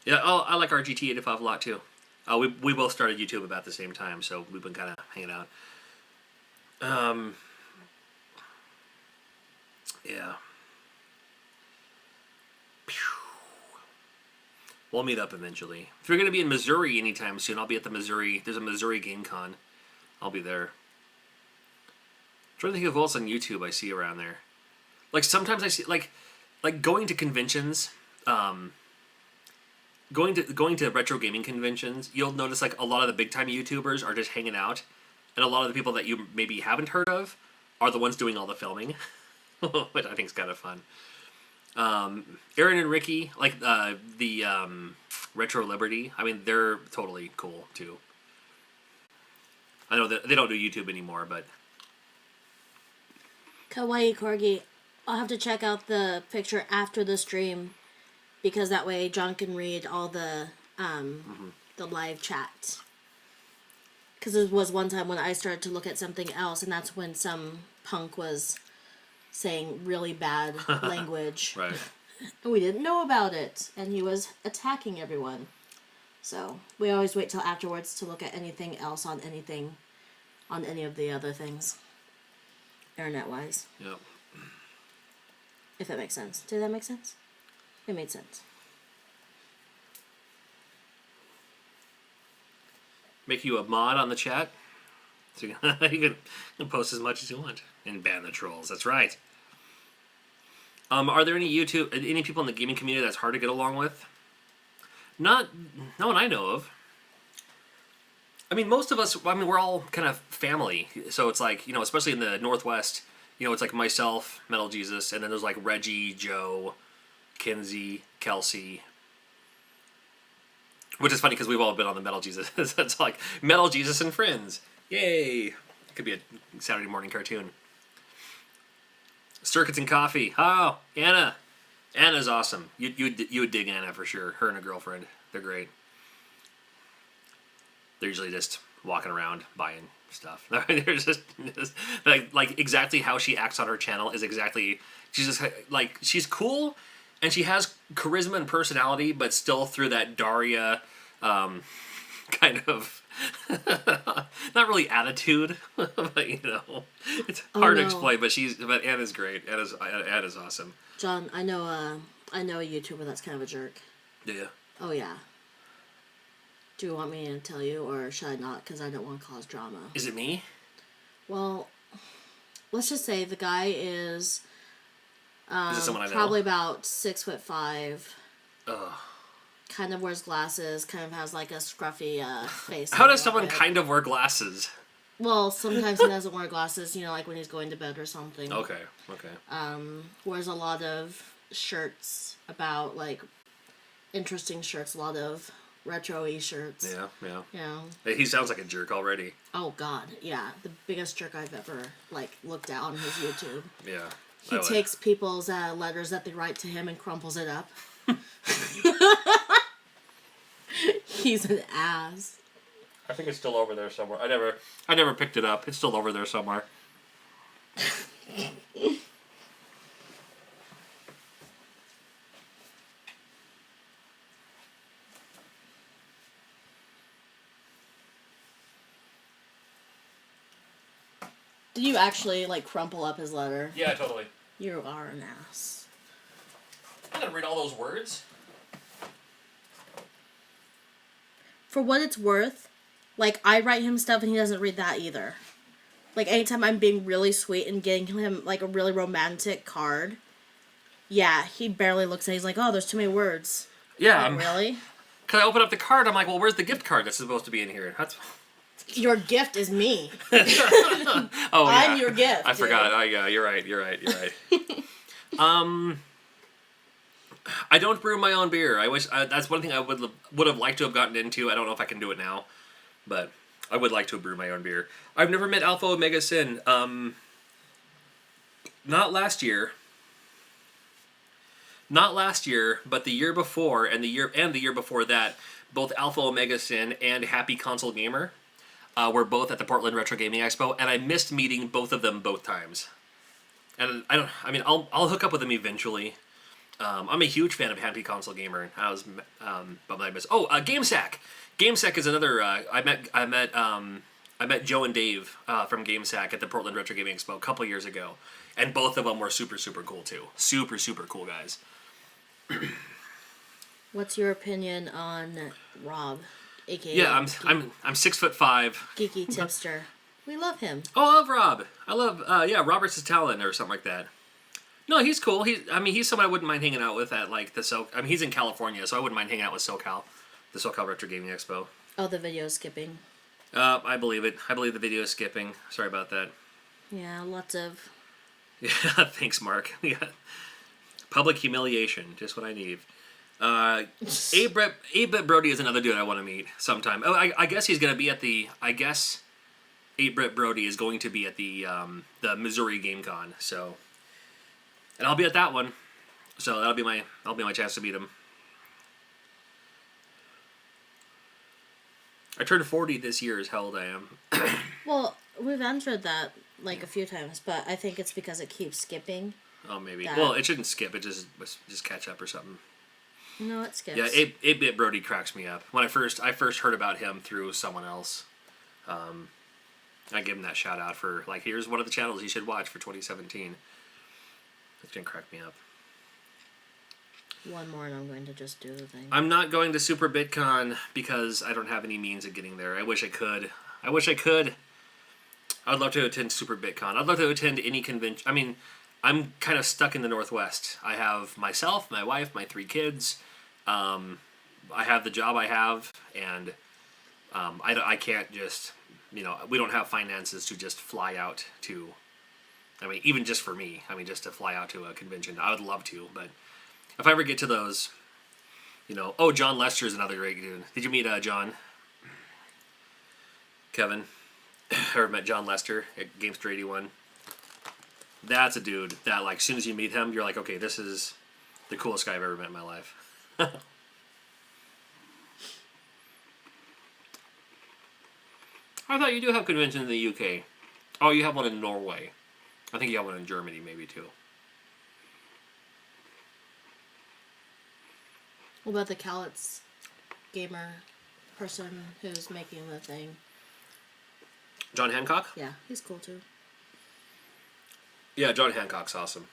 Yeah, I like RGT85 a lot too. We both started YouTube about the same time, so we've been kind of hanging out. Yeah. We'll meet up eventually. If you're going to be in Missouri anytime soon, I'll be at the Missouri. There's a Missouri Game Con. I'll be there. I'm trying to think of who else on YouTube I see around there. Like sometimes I see like going to conventions. going to retro gaming conventions, you'll notice like a lot of the big time YouTubers are just hanging out, and a lot of the people that you maybe haven't heard of are the ones doing all the filming, which I think is kind of fun. Aaron and Ricky, like the Retro Liberty, I mean, they're totally cool too. I know that they don't do YouTube anymore, but Kawaii Corgi. I'll have to check out the picture after the stream, because that way John can read all the live chat. Because there was one time when I started to look at something else, and that's when some punk was saying really bad language. right. And we didn't know about it, and he was attacking everyone. So we always wait till afterwards to look at anything else on anything, on any of the other things, internet-wise. Yep. If that makes sense. Did that make sense? It made sense. Make you a mod on the chat, so you can post as much as you want and ban the trolls. That's right. Are there any people in the gaming community that's hard to get along with? No one I know of. I mean, most of us, we're all kind of family. So it's like, especially in the Northwest, it's like myself, Metal Jesus, and then there's like Reggie, Joe, Kinsey, Kelsey. Which is funny because we've all been on the Metal Jesus. It's like Metal Jesus and Friends. Yay! It could be a Saturday morning cartoon. Circuits and Coffee. Oh, Anna. Anna's awesome. You would dig Anna for sure. Her and her girlfriend. They're great. They're usually just walking around buying stuff. They're just like exactly how she acts on her channel is exactly. She's just like, she's cool and she has charisma and personality, but still through that Daria kind of not really attitude, but it's hard to explain. But Anna's great. Anna's awesome. John, I know a YouTuber that's kind of a jerk. Yeah. Oh yeah. Do you want me to tell you, or should I not? Because I don't want to cause drama. Is it me? Well, let's just say the guy is it someone I know? Probably about 6'5". Ugh. Kind of wears glasses. Kind of has like a scruffy face. How does someone kind of wear glasses? Well, sometimes he doesn't wear glasses. Like when he's going to bed or something. Okay. Wears a lot of shirts about like interesting shirts. A lot of retro-y shirts. Yeah. He sounds like a jerk already. Oh God, yeah, the biggest jerk I've ever looked at on his YouTube. Yeah. He takes people's letters that they write to him and crumples it up. He's an ass. I think it's still over there somewhere. I never picked it up. It's still over there somewhere. Did you actually crumple up his letter? Yeah, totally. You are an ass. I'm gonna read all those words. For what it's worth, I write him stuff and he doesn't read that either. Anytime I'm being really sweet and getting him, a really romantic card, yeah, he barely looks at it. He's like, oh, there's too many words. Yeah. Really? Cause I open up the card, I'm like, well, where's the gift card that's supposed to be in here? Your gift is me. Oh, yeah. I'm your gift. I forgot. Oh, yeah, you're right. I don't brew my own beer. I wish that's one thing I would have liked to have gotten into. I don't know if I can do it now, but I would like to brew my own beer. I've never met Alpha Omega Sin. Not last year, but the year before, and the year before that, both Alpha Omega Sin and Happy Console Gamer were both at the Portland Retro Gaming Expo, and I missed meeting both of them both times. And I'll hook up with them eventually. I'm a huge fan of Happy Console Gamer. I was bummed I missed. Oh, GameSack. GameSack is another. I met Joe and Dave from GameSack at the Portland Retro Gaming Expo a couple years ago, and both of them were super cool too. Super cool guys. What's your opinion on Rob, aka? Yeah, I'm 6'5". Geeky tipster. We love him. Oh, I love Rob. I love Robert's Talent or something like that. No, he's cool. He's someone I wouldn't mind hanging out with at like the I mean, he's in California, so I wouldn't mind hanging out with the SoCal Retro Gaming Expo. Oh, the video skipping. I believe it. I believe the video is skipping. Sorry about that. Yeah, lots of. Yeah, thanks, Mark. Yeah. Public humiliation, just what I need. 8-Bit Brody is another dude I want to meet sometime. Oh, I guess he's going to be at the. I guess 8-Bit Brody is going to be at the Missouri Game Con. So, and I'll be at that one. So that'll be my chance to meet him. I turned 40 this year. Is how old I am. Well, we've answered that like a few times, but I think it's because it keeps skipping. Oh, maybe. That. Well, it shouldn't skip. It just catch up or something. No, it skips. Yeah, 8-Bit Brody cracks me up. When I first heard about him through someone else. I give him that shout out for like, here's one of the channels you should watch for 2017. It's gonna crack me up. One more, and I'm going to just do the thing. I'm not going to Super BitCon because I don't have any means of getting there. I wish I could. I would love to attend Super BitCon. I'd love to attend any convention. I mean, I'm kind of stuck in the Northwest. I have myself, my wife, my 3 kids. I have the job I have, and I can't just, we don't have finances to just fly out to, I mean, even just for me, just to fly out to a convention. I would love to, but if I ever get to those, John Lester is another great dude. Did you meet John? Kevin? Ever met John Lester at Gamester 81? That's a dude that, like, as soon as you meet him, you're like, okay, this is the coolest guy I've ever met in my life. I thought you do have conventions in the UK. Oh, you have one in Norway. I think you have one in Germany, maybe, too. What about the Cowlitz gamer person who's making the thing? John Hancock? Yeah, he's cool, too. Yeah, John Hancock's awesome.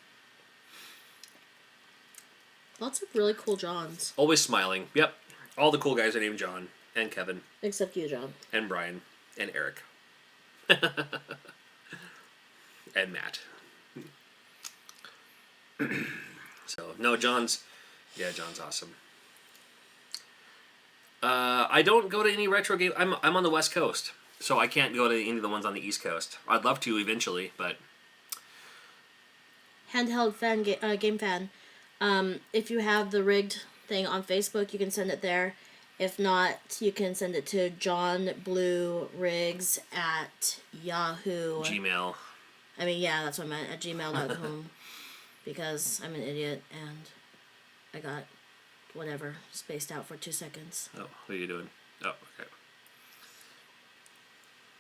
Lots of really cool Johns. Always smiling. Yep. All the cool guys are named John. And Kevin. Except you, John. And Brian. And Eric. And Matt. So, no, John's awesome. I don't go to any retro game. I'm on the West Coast, so I can't go to any of the ones on the East Coast. I'd love to eventually, but... Handheld fan game fan. If you have the Rigg'd thing on Facebook, you can send it there. If not, you can send it to johnblueriggs at Yahoo. Gmail. Yeah, that's what I meant, at gmail.com. Because I'm an idiot and I got whatever spaced out for 2 seconds. Oh, what are you doing? Oh, okay.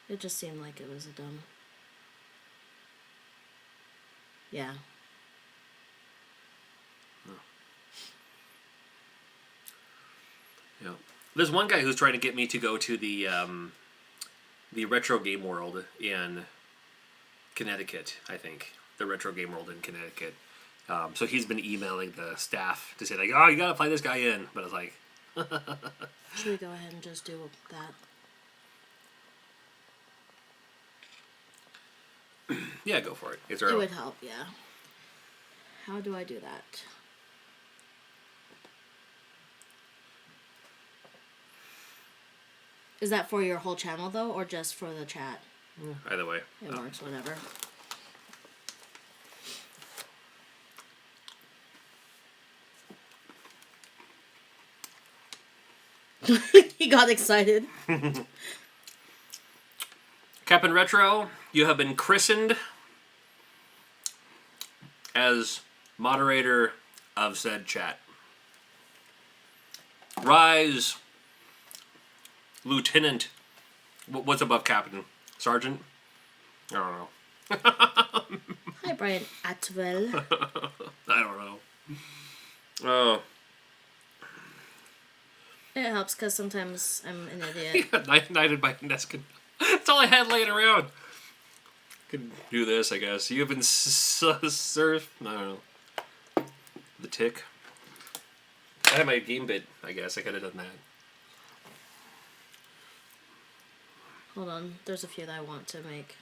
It just seemed like it was a dumb... Yeah. Yeah. There's one guy who's trying to get me to go to the Retro Game World in Connecticut, I think. The Retro Game World in Connecticut. So he's been emailing the staff to say, like, oh, you gotta fly this guy in. But I was like... Should we go ahead and just do that? Yeah, go for it. It would help, yeah. How do I do that? Is that for your whole channel, though, or just for the chat? Either way. It works, whatever. He got excited. Captain Retro, you have been christened as moderator of said chat. Rise, Lieutenant. What's above Captain? Sergeant? I don't know. Hi, Brian Atwell. I don't know. Oh. It helps because sometimes I'm an idiot. He got knighted by Neskin. That's all I had laying around. Could do this, I guess. You have been served. I don't know. The tick. I had my game bit, I guess. I could have done that. Hold on. There's a few that I want to make.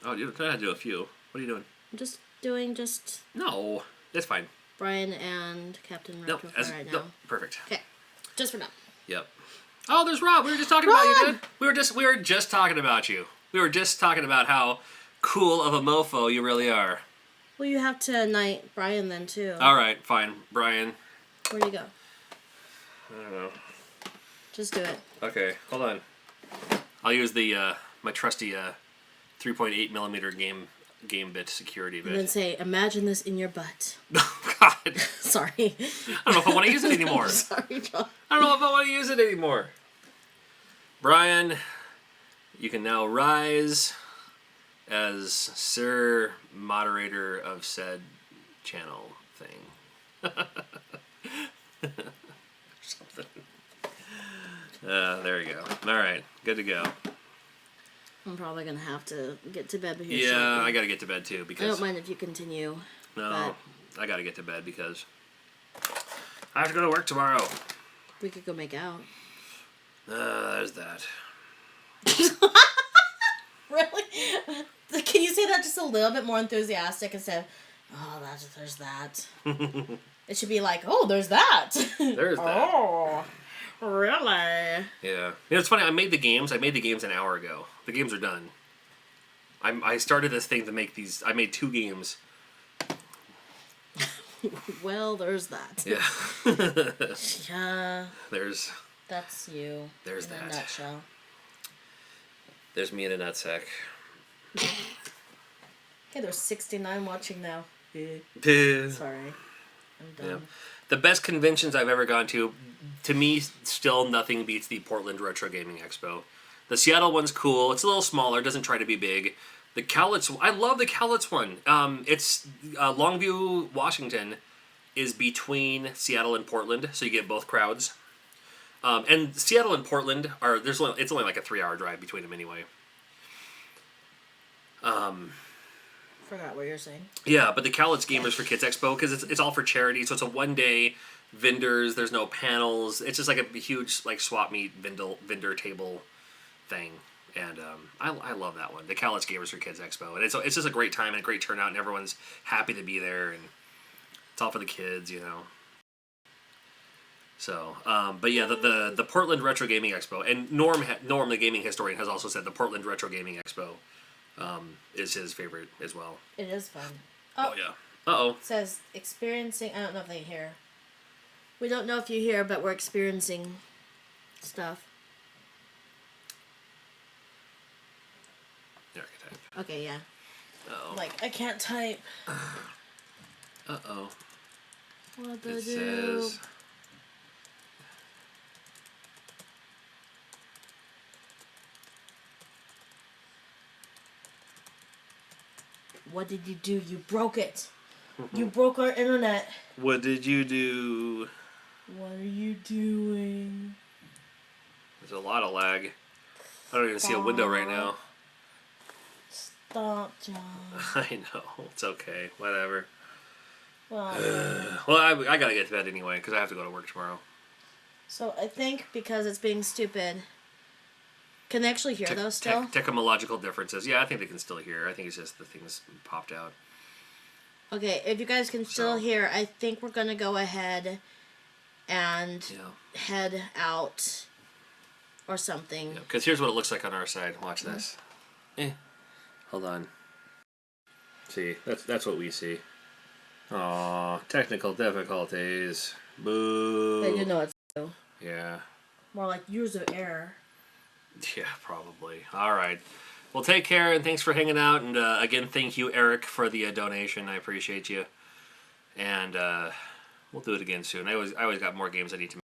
Oh, you gotta do a few. What are you doing? I'm just doing No, it's fine. Brian and Captain No, Retro right now. no, perfect. Okay, just for now. Yep. Oh, there's Rob. We were just talking about you, dude. We were just talking about you. We were just talking about how cool of a mofo you really are. Well, you have to knight Brian then too. All right, fine, Brian. Where do you go? I don't know. Just do it. Okay, hold on. I'll use the my trusty 3.8 millimeter game bit security bit. And then say, "Imagine this in your butt." Oh God. Sorry. I don't know if I want to use it anymore. Sorry, John. I don't know if I want to use it anymore. Brian, you can now rise as Sir Moderator of said channel thing. Something. There you go. All right, good to go. I'm probably gonna have to get to bed here. Yeah, shortly. I gotta get to bed too because. I don't mind if you continue. No, I gotta get to bed because I have to go to work tomorrow. We could go make out. There's that. Really? Can you say that just a little bit more enthusiastic instead of, oh, there's that. It should be like, oh, there's that. There's that. Oh, really? Yeah. You know, it's funny. I made the games an hour ago. The games are done. I started this thing to make these. I made 2 games. Well, there's that. Yeah. Yeah. There's. That's you. There's in that. a nutshell. There's me in a nutsack. Hey, there's 69 watching now. Yeah. Sorry. I'm done. The best conventions I've ever gone to me, still nothing beats the Portland Retro Gaming Expo. The Seattle one's cool. It's a little smaller. Doesn't try to be big. The Cowlitz, I love the Cowlitz one. It's Longview, Washington, is between Seattle and Portland, so you get both crowds. And Seattle and Portland are it's only like a 3-hour drive between them anyway. Forgot what you're saying. Yeah, but the Cowlitz Gamers for Kids Expo, because it's all for charity, so it's a one-day vendors. There's no panels. It's just like a huge like swap meet vendor table thing, and I love that one. The Cowlitz Gamers for Kids Expo, and it's just a great time and a great turnout, and everyone's happy to be there, and it's all for the kids, you know. So, but yeah, the Portland Retro Gaming Expo, and Norm, the gaming historian, has also said the Portland Retro Gaming Expo is his favorite as well. It is fun. Oh yeah. Uh-oh. It says experiencing. I don't know if they hear. We don't know if you hear, but we're experiencing stuff. Yeah, I can type. Okay, yeah. Uh-oh. Like, I can't type. Uh-oh. What do I It do? says... What did you do? You broke it. You broke our internet. What did you do? What are you doing? There's a lot of lag. I don't even see a window right now. Stop, John. I know. It's okay. Whatever. Well, Well, I gotta get to bed anyway, because I have to go to work tomorrow. so I think because it's being stupid. Can they actually hear those still? Technological differences. Yeah, I think they can still hear. I think it's just the things popped out. Okay, if you guys can still So- hear, I think we're going to go ahead and Yeah. head out or something. Because here's what it looks like on our side. Watch this. Hold on. See, that's what we see. Aw, technical difficulties. Boo. Then you know it's you. Yeah. More like years of error. Yeah, probably. All right. Well, take care, and thanks for hanging out. And again, thank you, Eric, for the donation. I appreciate you. And we'll do it again soon. I always got more games I need to make.